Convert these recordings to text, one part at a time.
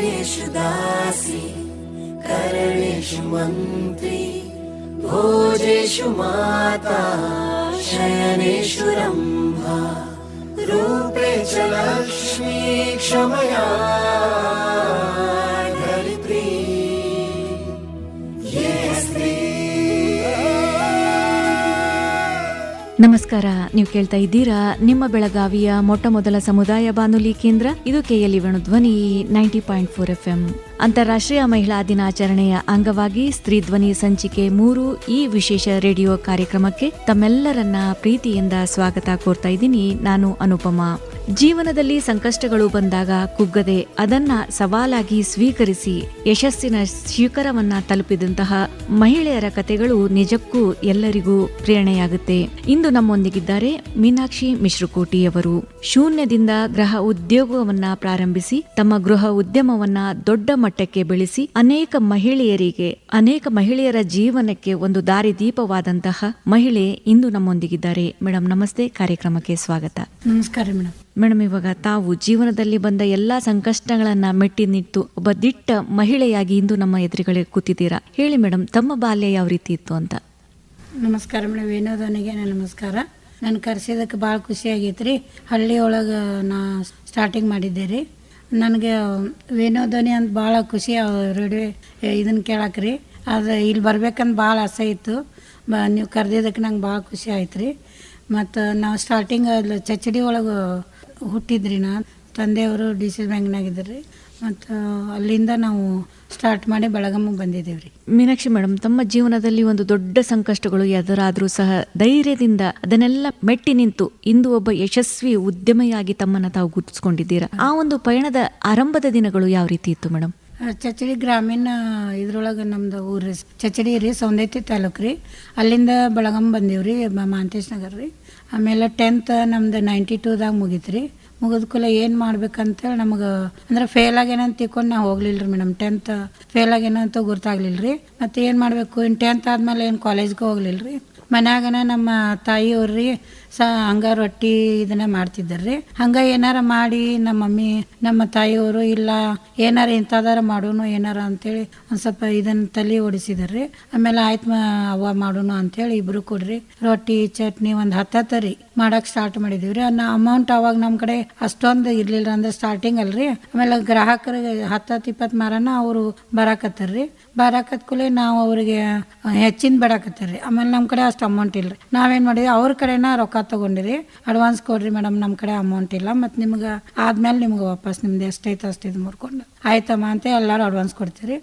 कार्येषु दासी करणेषु मन्त्री भोजेषु माता शयनेषु रम्भा रूपे च लक्ष्मी क्षमया धरित्री ये स्त्री. ನಮಸ್ಕಾರ. ನೀವು ಕೇಳ್ತಾ ಇದ್ದೀರಾ ನಿಮ್ಮ ಬೆಳಗಾವಿಯ ಮೊಟ್ಟ ಮೊದಲ ಸಮುದಾಯ ಬಾನುಲಿ ಕೇಂದ್ರ. ಇದು KLE ಧ್ವನಿ 90.4 FM. ಅಂತಾರಾಷ್ಟ್ರೀಯ ಮಹಿಳಾ ದಿನಾಚರಣೆಯ ಅಂಗವಾಗಿ ಸ್ತ್ರೀ ಧ್ವನಿ ಸಂಚಿಕೆ 3 ಈ ವಿಶೇಷ ರೇಡಿಯೋ ಕಾರ್ಯಕ್ರಮಕ್ಕೆ ತಮ್ಮೆಲ್ಲರನ್ನ ಪ್ರೀತಿಯಿಂದ ಸ್ವಾಗತ ಕೋರ್ತಾ ಇದ್ದೀನಿ. ನಾನು ಅನುಪಮಾ. ಜೀವನದಲ್ಲಿ ಸಂಕಷ್ಟಗಳು ಬಂದಾಗ ಕುಗ್ಗದೆ ಅದನ್ನ ಸವಾಲಾಗಿ ಸ್ವೀಕರಿಸಿ ಯಶಸ್ಸಿನ ಶಿಖರವನ್ನ ತಲುಪಿದಂತಹ ಮಹಿಳೆಯರ ಕಥೆಗಳು ನಿಜಕ್ಕೂ ಎಲ್ಲರಿಗೂ ಪ್ರೇರಣೆಯಾಗುತ್ತೆ. ಇಂದು ನಮ್ಮೊಂದಿಗಿದ್ದಾರೆ ಮೀನಾಕ್ಷಿ ಮಿಶ್ರಕೋಟಿಯವರು. ಶೂನ್ಯದಿಂದ ಗೃಹ ಉದ್ಯೋಗವನ್ನ ಪ್ರಾರಂಭಿಸಿ ತಮ್ಮ ಗೃಹ ಉದ್ಯಮವನ್ನ ದೊಡ್ಡ ಮಟ್ಟಕ್ಕೆ ಬೆಳೆಸಿ ಅನೇಕ ಮಹಿಳೆಯರ ಜೀವನಕ್ಕೆ ಒಂದು ದಾರಿದೀಪವಾದಂತಹ ಮಹಿಳೆ ಇಂದು ನಮ್ಮೊಂದಿಗಿದ್ದಾರೆ. ಮೇಡಮ್ ನಮಸ್ತೆ, ಕಾರ್ಯಕ್ರಮಕ್ಕೆ ಸ್ವಾಗತ. ನಮಸ್ಕಾರ ಮೇಡಮ್, ಇವಾಗ ತಾವು ಜೀವನದಲ್ಲಿ ಬಂದ ಎಲ್ಲಾ ಸಂಕಷ್ಟಗಳನ್ನ ಮೆಟ್ಟಿ ನಿಂತು ಒಬ್ಬ ದಿಟ್ಟ ಮಹಿಳೆಯಾಗಿ ಇಂದು ನಮ್ಮ ಎದುರುಗಳಿಗೆ ಕೂತಿದ್ದೀರಾ. ಹೇಳಿ ಮೇಡಮ್, ತಮ್ಮ ಬಾಲ್ಯ ಯಾವ ರೀತಿ ಇತ್ತು ಅಂತ. ನಮಸ್ಕಾರ ಮೇಡಮ್, ವಿನೋದನಿಗೆ ನಮಸ್ಕಾರ. ನಾನು ಕರೆಸಿದಕ್ಕೆ ಭಾಳ ಖುಷಿ ಆಗೈತ್ರಿ. ಹಳ್ಳಿ ಒಳಗೆ ನಾ ಸ್ಟಾರ್ಟಿಂಗ್ ಮಾಡಿದ್ದೆ ರೀ. ನನಗೆ ವಿನೋದನಿ ಅಂತ ಭಾಳ ಖುಷಿ, ರೇಡಿಯೋ ಇದನ್ನು ಕೇಳಕ್ರಿ. ಅದು ಇಲ್ಲಿ ಬರ್ಬೇಕಂತ ಭಾಳ ಆಸೆ ಇತ್ತು. ನೀವು ಕರೆದಿದ್ದಕ್ಕೆ ನಂಗೆ ಭಾಳ ಖುಷಿ ಆಯ್ತು ರೀ. ಮತ್ತು ನಾವು ಸ್ಟಾರ್ಟಿಂಗ್ ಅಲ್ಲಿ ಚಚಡಿ ಒಳಗೆ ಹುಟ್ಟಿದ್ರಿ. ನಾನು ತಂದೆಯವರು DC ಬ್ಯಾಂಕ್ನಾಗಿದ್ದರು ರೀ. ಮತ್ತು ಅಲ್ಲಿಂದ ನಾವು ಸ್ಟಾರ್ಟ್ ಮಾಡಿ ಬೆಳಗಾವಿಗೆ ಬಂದಿದ್ದೇವೆ ರೀ. ಮೀನಾಕ್ಷಿ ಮೇಡಮ್, ತಮ್ಮ ಜೀವನದಲ್ಲಿ ಒಂದು ದೊಡ್ಡ ಸಂಕಷ್ಟಗಳು ಎದುರಾದರೂ ಸಹ ಧೈರ್ಯದಿಂದ ಅದನ್ನೆಲ್ಲ ಮೆಟ್ಟಿ ನಿಂತು ಇಂದು ಒಬ್ಬ ಯಶಸ್ವಿ ಉದ್ಯಮಿಯಾಗಿ ತಮ್ಮನ್ನು ತಾವು ಗುರುತಿಸ್ಕೊಂಡಿದ್ದೀರಾ. ಆ ಒಂದು ಪಯಣದ ಆರಂಭದ ದಿನಗಳು ಯಾವ ರೀತಿ ಇತ್ತು ಮೇಡಮ್? ಚಚಡಿ ಗ್ರಾಮೀಣ ಇದ್ರೊಳಗೆ ನಮ್ದು ಊರು ರೀ ಚಚಡಿ ರೀ, ಸೌಂದತ್ತಿ ತಾಲೂಕು ರೀ. ಅಲ್ಲಿಂದ ಬೆಳಗಾವಿ ಬಂದೀವಿ ರೀ, ಮಾಂತೇಶ್ ನಗರ್ ರೀ. ಆಮೇಲೆ 10th ನಮ್ದು 92ದಾಗ ಮುಗೀತು ರೀ. ಮುಗಿದ ಕೂಲ ಏನು ಮಾಡ್ಬೇಕಂತೇಳಿ ನಮಗೆ ಅಂದ್ರೆ ಫೇಲ್ ಆಗೇನಂತ ತಿಳ್ಕೊಂಡು ನಾವು ಹೋಗ್ಲಿಲ್ಲ ರೀ ಮೇಡಮ್. 10th ಫೇಲ್ ಆಗೇನಂತ ಗುರ್ತಾಗ್ಲಿಲ್ಲ ರೀ. ಮತ್ತು ಏನು ಮಾಡಬೇಕು, ಇನ್ನು 10th ಆದಮೇಲೆ ಏನು ಕಾಲೇಜ್ಗೆ ಹೋಗ್ಲಿಲ್ಲ ರೀ. ಮನ್ಯಾಗನ ನಮ್ಮ ತಾಯಿಯವ್ರು ರೀ ಹಂಗೆ ರೊಟ್ಟಿ ಇದನ್ನ ಮಾಡ್ತಿದ್ದಾರೆ ರೀ. ಹಂಗೆ ಏನಾರ ಮಾಡಿ ನಮ್ಮ ಮಮ್ಮಿ ನಮ್ಮ ತಾಯಿಯವರು ಇಲ್ಲ ಏನಾರ ಇಂಥದಾರ ಮಾಡೋನು ಏನಾರ ಅಂತೇಳಿ ಒಂದು ಸ್ವಲ್ಪ ಇದನ್ನು ತಲೆ ಓಡಿಸಿದಾರೆ ರೀ. ಆಮೇಲೆ ಆಯ್ತು ಅವ್ವ ಮಾಡೋನು ಅಂತೇಳಿ ಇಬ್ಬರು ಕೊಡ್ರಿ ರೊಟ್ಟಿ ಚಟ್ನಿ ಒಂದು 10 ರೀ ಮಾಡಕ್ಕೆ ಸ್ಟಾರ್ಟ್ ಮಾಡಿದೀವಿ ರೀ. ಅಮೌಂಟ್ ಅವಾಗ ನಮ್ಮ ಕಡೆ ಅಷ್ಟೊಂದು ಇರಲಿಲ್ಲ ಅಂದ್ರೆ ಸ್ಟಾರ್ಟಿಂಗ್ ಅಲ್ರಿ. ಆಮೇಲೆ ಗ್ರಾಹಕರಿಗೆ 10-20 ಮಾರನ ಅವರು ಬರಾಕತ್ತಾರ್ರಿ. ಬರಾಕತ್ ಕೂಲೆ ನಾವು ಅವ್ರಿಗೆ ಹೆಚ್ಚಿನ ಬೇಡಾಕತ್ತಾರ್ರಿ. ಆಮೇಲೆ ನಮ್ಮ ಕಡೆ ಅಷ್ಟು ಅಮೌಂಟ್ ಇಲ್ರಿ. ನಾವೇನು ಮಾಡಿದ್ವಿ, ಅವ್ರ ಕಡೆನ ರೊಕ್ಕ ತಗೊಂಡಿರಿ, ಅಡ್ವಾನ್ಸ್ ಕೊಡ್ರಿ ಮೇಡಮ್, ನಮ್ಮ ಕಡೆ ಅಮೌಂಟ್ ಇಲ್ಲ, ಮತ್ತು ನಿಮ್ಗೆ ಆದ್ಮೇಲೆ ನಿಮ್ಗೆ ವಾಪಸ್ ನಿಮ್ದು ಎಷ್ಟೈತೆ ಅಷ್ಟಿದು ಮುರ್ಕೊಂಡು ಆಯ್ತಮ್ಮ ಅಂತ ಎಲ್ಲರೂ ಅಡ್ವಾನ್ಸ್ ಕೊಡ್ತೀರಿ.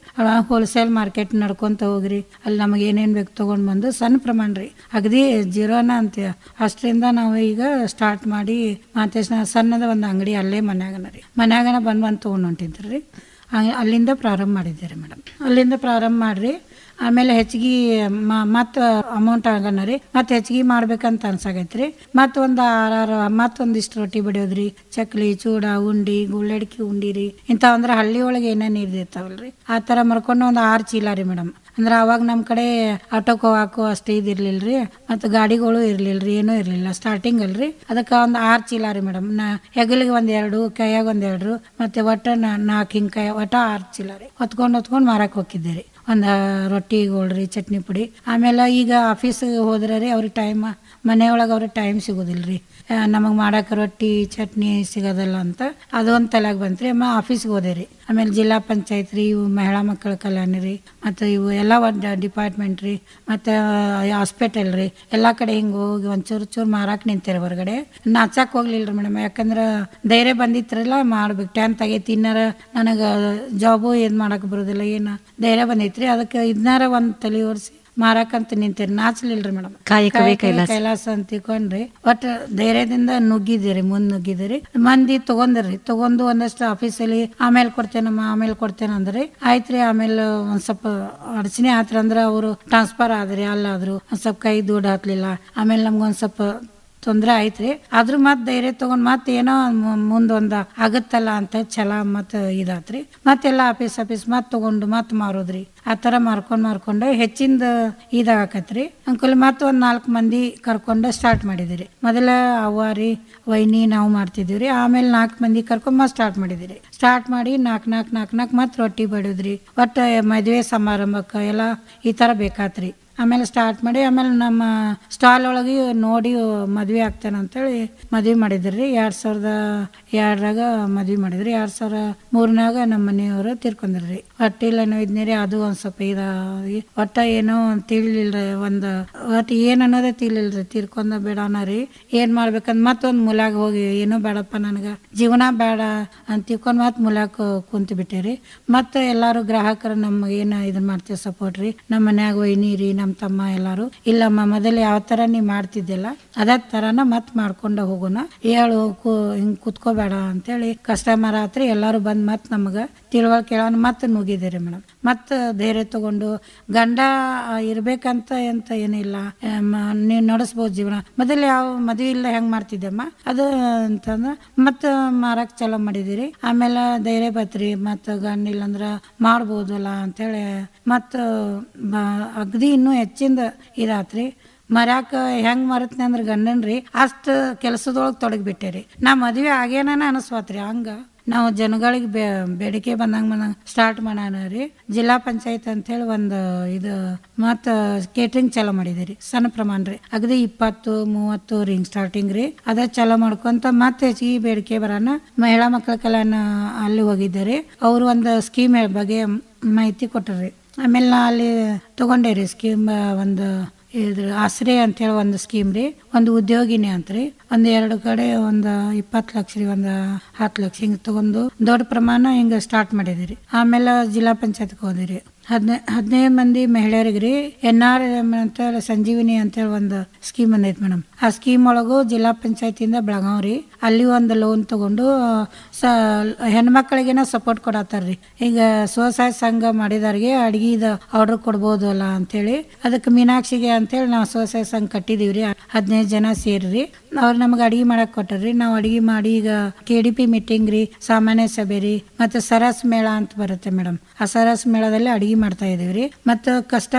ಹೋಲ್ಸೇಲ್ ಮಾರ್ಕೆಟ್ ನಡ್ಕೊತ ಹೋಗ್ರಿ, ಅಲ್ಲಿ ನಮಗೆ ಏನೇನು ಬೇಕು ತೊಗೊಂಡು ಬಂದು ಸಣ್ಣ ಪ್ರಮಾಣ ರೀ, ಅಗದಿ ಜೀರೋನ ಅಂತೀವಿ ಅಷ್ಟರಿಂದ ನಾವು ಈಗ ಸ್ಟಾರ್ಟ್ ಮಾಡಿ ಮಾತೇಶ್ನ ಸಣ್ಣದ ಒಂದು ಅಂಗಡಿ ಅಲ್ಲೇ ಮನ್ಯಾಗನ ಬಂದು ತೊಗೊಂಡು ಹೊಂಟಿದ್ರಿ ರೀ. ಅಲ್ಲಿಂದ ಪ್ರಾರಂಭ ಮಾಡಿದ್ದೀರಿ ಮೇಡಮ್. ಅಲ್ಲಿಂದ ಪ್ರಾರಂಭ ಮಾಡಿರಿ. ಆಮೇಲೆ ಹೆಚ್ಚಿಗೆ ಮತ್ತು ಅಮೌಂಟ್ ಆಗೋಣ ರೀ, ಮತ್ತು ಹೆಚ್ಚಿಗೆ ಮಾಡ್ಬೇಕಂತ ಅನ್ಸಾಗೈತ್ರಿ. ಮತ್ತೊಂದಿಷ್ಟು ರೊಟ್ಟಿ ಬಡಿಯೋದ್ರಿ, ಚಕ್ಲಿ ಚೂಡ ಉಂಡಿ ಗುಳ್ಳಡ್ಕಿ ಉಂಡಿ ರೀ, ಇಂಥ ಅಂದ್ರೆ ಹಳ್ಳಿ ಒಳಗೆ ಏನೇನು ಇರ್ದಿರ್ತಾವಲ್ರಿ ಆ ಥರ ಮರ್ಕೊಂಡು ಒಂದು 6 ಚೀಲ ರೀ ಮೇಡಮ್. ಅಂದ್ರೆ ಅವಾಗ ನಮ್ಮ ಕಡೆ ಆಟೋಕ್ಕೆ ಹೋಗಾಕು ಅಷ್ಟು ಇದಿರ್ಲಿಲ್ಲ ರೀ, ಮತ್ತು ಗಾಡಿಗಳು ಇರಲಿಲ್ಲ ರೀ, ಏನೂ ಇರಲಿಲ್ಲ ಸ್ಟಾರ್ಟಿಂಗ್ ಅಲ್ರಿ. ಅದಕ್ಕೆ ಒಂದು 6 ಚೀಲ ರೀ ಮೇಡಮ್. ಹೆಗಲಿಗೆ 1-2, ಕೈಯಾಗ 1-2, ಮತ್ತು ಒಟ್ಟು 4 ಹಿಂಗೆ ಒಟ್ಟು 6 ಚೀಲ ರೀ ಹೊತ್ಕೊಂಡು ಮಾರಕ್ಕೆ ಹೋಗಿದ್ದೆ ರೀ. ಒಂದು ರೊಟ್ಟಿಗಳ್ರಿ ಚಟ್ನಿ ಪುಡಿ. ಆಮೇಲೆ ಈಗ ಆಫೀಸಿಗೆ ಹೋದ್ರೆ ರೀ ಅವ್ರಿಗೆ ಮನೆಯೊಳಗೆ ಅವ್ರಿಗೆ ಟೈಮ್ ಸಿಗೋದಿಲ್ಲ ರೀ, ನಮಗೆ ಮಾಡೋಕೆ ರೊಟ್ಟಿ ಚಟ್ನಿ ಸಿಗೋದಿಲ್ಲ ಅಂತ ಅದೊಂದು ತಲೆಗೆ ಬಂತು ರೀ. ಆಫೀಸ್ಗೆ ಹೋದೆ ರೀ. ಆಮೇಲೆ ಜಿಲ್ಲಾ ಪಂಚಾಯತ್ ರೀ, ಇವು ಮಹಿಳಾ ಮಕ್ಕಳ ಕಲ್ಯಾಣ ರೀ, ಮತ್ತು ಇವು ಎಲ್ಲ ಒಂದು ಡಿಪಾರ್ಟ್ಮೆಂಟ್ ರೀ, ಮತ್ತು ಹಾಸ್ಪಿಟಲ್ ರೀ, ಎಲ್ಲ ಕಡೆ ಹಿಂಗೆ ಹೋಗಿ ಒಂಚೂರು ಮಾರಕ್ಕೆ ನಿಂತೇರಿ ಹೊರಗಡೆ. ನಾಚಕ್ಕೆ ಹೋಗ್ಲಿಲ್ಲ ರೀ ಮೇಡಮ್, ಯಾಕಂದ್ರೆ ಧೈರ್ಯ ಬಂದಿತ್ರಲ್ಲ ಮಾಡ್ಬೇಕು. 10th ಆಗೈತಿ, ಇನ್ನಾರ ನನಗೆ ಜಾಬು ಏನು ಮಾಡೋಕೆ ಬರೋದಿಲ್ಲ, ಏನು ಧೈರ್ಯ ಬಂದೈತ್ರಿ. ಅದಕ್ಕೆ ಇದನ್ನಾರ ಒಂದು ತಲೆ ಓಡಿಸಿ ಮಾರಕಂತ ನಿಂತೀರಿ, ನಾಚಲಿಲ್ರಿ ಮೇಡಮ್. ಕೈಲಾಸ ಅಂತ ತಿಳ್ಕೊಂಡ್ರಿ. ಒಟ್ಟು ಧೈರ್ಯದಿಂದ ಮುಂದೆ ನುಗ್ಗಿದಿರಿ. ಮಂದಿ ತಗೊಂಡು ಒಂದಷ್ಟು ಆಫೀಸಲ್ಲಿ ಆಮೇಲೆ ಕೊಡ್ತೇನೆ ಅಂದ್ರಿ. ಆಯ್ತ್ರಿ. ಆಮೇಲೆ ಒಂದ್ ಸ್ವಲ್ಪ ಅಡಚಣೆ ಆತ್ರ ಅಂದ್ರೆ ಅವರು ಟ್ರಾನ್ಸ್ಫರ್ ಆದ್ರಿ, ಅಲ್ಲಾದ್ರು ಒಂದ್ ಸ್ವಲ್ಪ ಕೈ ದುಡ್ಡು ಹತ್ಲಿಲ್ಲ. ಆಮೇಲೆ ನಮ್ಗೊಂದ್ ಸ್ವಲ್ಪ ತೊಂದರೆ ಆಯ್ತ್ರಿ. ಆದ್ರೂ ಮತ್ತೆ ಧೈರ್ಯ ತಗೊಂಡ್ ಮತ್ತೆ ಏನೋ ಮುಂದೊಂದು ಆಗತ್ತಲ್ಲ ಅಂತ ಛಲ ಮತ್ತೆ ಇದಾತ್ರಿ. ಮತ್ತೆಲ್ಲ ಆಫೀಸ್ ಮತ್ತೆ ತಗೊಂಡು ಮತ್ತೆ ಮಾರೋದ್ರಿ. ಆ ಥರ ಮಾರ್ಕೊಂಡು ಹೆಚ್ಚಿಂದ ಇದಾಗಕತ್ರಿ. ಅಂಕಲ್ ಮತ್ತೆ ಒಂದು 4 ಮಂದಿ ಕರ್ಕೊಂಡು ಸ್ಟಾರ್ಟ್ ಮಾಡಿದಿರಿ. ಮೊದಲ ಅವ್ವಾರಿ ವೈನಿ ನಾವು ಮಾಡ್ತಿದ್ದೀವಿ. ಆಮೇಲೆ 4 ಮಂದಿ ಕರ್ಕೊಂಡು ಮತ್ತೆ ಸ್ಟಾರ್ಟ್ ಮಾಡಿದಿರಿ. ಸ್ಟಾರ್ಟ್ ಮಾಡಿ 4 ಮತ್ತೆ ರೊಟ್ಟಿ ಬಡಿದ್ರಿ. ಒಟ್ಟು ಮದುವೆ ಸಮಾರಂಭಕ್ಕೆ ಎಲ್ಲ ಈ ಥರ ಬೇಕಾತ್ರಿ. ಆಮೇಲೆ ಸ್ಟಾರ್ಟ್ ಮಾಡಿ ಆಮೇಲೆ ನಮ್ಮ ಸ್ಟಾಲ್ ಒಳಗೆ ನೋಡಿ ಮದುವೆ ಆಗ್ತೇನೆ ಅಂತೇಳಿ ಮದುವೆ ಮಾಡಿದ್ರಿ. 2002ರಾಗ ಮದುವೆ ಮಾಡಿದ್ರಿ. 2003ನಾಗ ನಮ್ಮ ಮನೆಯವರು ತೀರ್ಕೊಂಡ್ರಿ. ಒಟ್ಟಿಲ್ಲ ಇದ್ನೇರಿ ಅದು ಒಂದು ಸ್ವಲ್ಪ ಇದಾಗಿ ಒಟ್ಟ ಏನೋ ತಿಳಿಲಿಲ್ರಿ. ಒಟ್ಟು ಏನು ಅನ್ನೋದೇ ತಿಳಿಲ್ರಿ. ತೀರ್ಕೊಂಡ ಬೇಡನ ರೀ ಏನು ಮಾಡ್ಬೇಕಂದ್ ಮತ್ತೊಂದು ಮುಲಾಗ ಹೋಗಿ ಏನೋ ಬೇಡಪ್ಪ ನನಗೆ ಜೀವನ ಬೇಡ ಅಂತ ತಿಳ್ಕೊಂಡು ಮತ್ತೆ ಮುಲಾಗ ಕುಂತು ಬಿಟ್ಟೇರಿ. ಮತ್ತೆ ಎಲ್ಲರೂ ಗ್ರಾಹಕರು ನಮ್ಗೆ ಏನು ಇದನ್ನ ಮಾಡ್ತೀವಿ ಸಪೋರ್ಟ್ ರೀ. ನಮ್ಮ ಮನ್ಯಾಗ ವೈನಿ ರೀ, ನಮ್ಮ ತಮ್ಮ ಎಲ್ಲಾರು ಇಲ್ಲಮ್ಮ ಮೊದಲು ಯಾವ ಥರ ನೀ ಮಾಡ್ತಿದ್ದಿಲ್ಲ ಅದೇ ಥರನ ಮತ್ತೆ ಮಾಡ್ಕೊಂಡು ಹೋಗೋಣ, ಹೇಳು ಹಿಂಗೆ ಕುತ್ಕೋಬೇಡ ಅಂತೇಳಿ ಕಸ್ಟಮರ್ ಆತ್ರಿ. ಎಲ್ಲರೂ ಬಂದು ಮತ್ತೆ ನಮ್ಗೆ ತಿಳುವಳಿಕೆ ಕೇಳೋಣ ಮತ್ತೆ ನುಗ್ಗಿದ್ದೀರಿ ಮೇಡಮ್. ಮತ್ತೆ ಧೈರ್ಯ ತಗೊಂಡು ಗಂಡ ಇರ್ಬೇಕಂತ ಅಂತ ಏನಿಲ್ಲ, ನೀವು ನಡೆಸ್ಬೋದು ಜೀವನ. ಮೊದಲು ಯಾವ ಮದುವೆ ಇಲ್ಲ ಹೆಂಗೆ ಮಾಡ್ತಿದ್ದೆಮ್ಮ ಅದು ಅಂತಂದ್ರೆ ಮತ್ತೆ ಮಾರಕ್ಕೆ ಚಾಲೂ ಮಾಡಿದಿರಿ. ಆಮೇಲೆ ಧೈರ್ಯ ಬತ್ರಿ ಮತ್ತು ಗಂಡ ಇಲ್ಲಂದ್ರೆ ಮಾಡ್ಬೋದಲ್ಲ ಅಂತೇಳಿ ಮತ್ತು ಅಗದಿ ಇನ್ನೂ ಹೆಚ್ಚಿಂದ ಇದಾತ್ರಿ. ಮರ್ಯಾಕ ಹೆಂಗೆ ಮರತ್ನಿ ಅಂದ್ರೆ ಗಂಡನ್ರಿ ಅಷ್ಟು ಕೆಲಸದೊಳಗೆ ತೊಡಗಿಬಿಟ್ಟೇರಿ. ನಾ ಮದುವೆ ಆಗೇನ ಅನಿಸ್ವಾತ್ರಿ. ಹಂಗೆ ನಾವು ಜನಗಳಿಗೆ ಬೇಡಿಕೆ ಬಂದಂಗೆ ಸ್ಟಾರ್ಟ್ ಮಾಡೋಣ ರೀ. ಜಿಲ್ಲಾ ಪಂಚಾಯತ್ ಅಂತೇಳಿ ಒಂದು ಇದು ಮತ್ತು ಕೇಟ್ರಿಂಗ್ ಚಾಲೂ ಮಾಡಿದಿರಿ. ಸಣ್ಣ ಪ್ರಮಾಣ ರೀ, ಅಗದಿ 20-30 ಹಿಂಗೆ ಸ್ಟಾರ್ಟಿಂಗ್ ರೀ. ಅದ ಚಾಲೂ ಮಾಡ್ಕೊಂತ ಮತ್ತೆ ಹೆಚ್ಚಿಗೆ ಬೇಡಿಕೆ ಬರೋಣ ಮಹಿಳಾ ಮಕ್ಕಳ ಕಲ್ಯಾಣ ಅಲ್ಲಿ ಹೋಗಿದ್ದಾರೆ. ಅವರು ಒಂದು ಸ್ಕೀಮ್ ಬಗ್ಗೆ ಮಾಹಿತಿ ಕೊಟ್ಟರಿ. ಆಮೇಲೆ ನಾ ಅಲ್ಲಿ ತೊಗೊಂಡೆ ರೀ ಸ್ಕೀಮ್. ಒಂದು ಇದ್ರ ಆಶ್ರಯ ಅಂತೇಳಿ ಒಂದು ಸ್ಕೀಮ್ ರೀ. ಒಂದು ಉದ್ಯೋಗಿನಿ ಅಂತ್ರಿ. ಒಂದು 2 ಕಡೆ ಒಂದು 20 ಲಕ್ಷ ರೀ, ಒಂದು 10 ಲಕ್ಷ ಹಿಂಗೆ ತಗೊಂಡು ದೊಡ್ಡ ಪ್ರಮಾಣ ಹಿಂಗೆ ಸ್ಟಾರ್ಟ್ ಮಾಡಿದಿರಿ. ಆಮೇಲೆ ಜಿಲ್ಲಾ ಪಂಚಾಯತ್ಗೆ ಹೋದಿರಿ. 15 ಮಂದಿ ಮಹಿಳೆಯರಿಗೆ ರೀ NRM ಅಂತೇಳಿ ಸಂಜೀವಿನಿ ಅಂತೇಳಿ ಒಂದು ಸ್ಕೀಮ್ ಬಂದೈತೆ ಮೇಡಮ್. ಆ ಸ್ಕೀಮ್ ಒಳಗೂ ಜಿಲ್ಲಾ ಪಂಚಾಯತಿಯಿಂದ ಬೆಳಗಾವ್ ರೀ ಅಲ್ಲಿ ಒಂದು ಲೋನ್ ತಗೊಂಡು ಹೆಣ್ಮಕ್ಳಿಗೇನ ಸಪೋರ್ಟ್ ಕೊಡತ್ತಾರ್ರಿ. ಈಗ ಸ್ವಸಹಾಯ ಸಂಘ ಮಾಡಿದವ್ರಿಗೆ ಅಡ್ಗಿದ ಆರ್ಡರ್ ಕೊಡ್ಬೋದು ಅಲ್ಲ ಅಂತೇಳಿ ಅದಕ್ಕೆ ಮೀನಾಕ್ಷಿಗೆ ಅಂತೇಳಿ ನಾವು ಸ್ವಸಹಾಯ ಸಂಘ ಕಟ್ಟಿದೀವ್ರಿ. 15 ಜನ ಸೇರಿ ಅವ್ರು ನಮ್ಗೆ ಅಡಿಗೆ ಮಾಡಕ್ ಕೊಟ್ಟರ್ರಿ. ನಾವು ಅಡಿಗೆ ಮಾಡಿ ಈಗ KDP ಮೀಟಿಂಗ್ ರೀ, ಸಾಮಾನ್ಯ ಸಭೆ ರೀ, ಮತ್ತು ಸರಸ್ ಮೇಳ ಅಂತ ಬರುತ್ತೆ ಮೇಡಮ್. ಆ ಸರಸ್ ಮೇಳದಲ್ಲಿ ಅಡಿಗೆ ಮಾಡ್ತಾ ಇದೀವ್ರಿ. ಮತ್ತು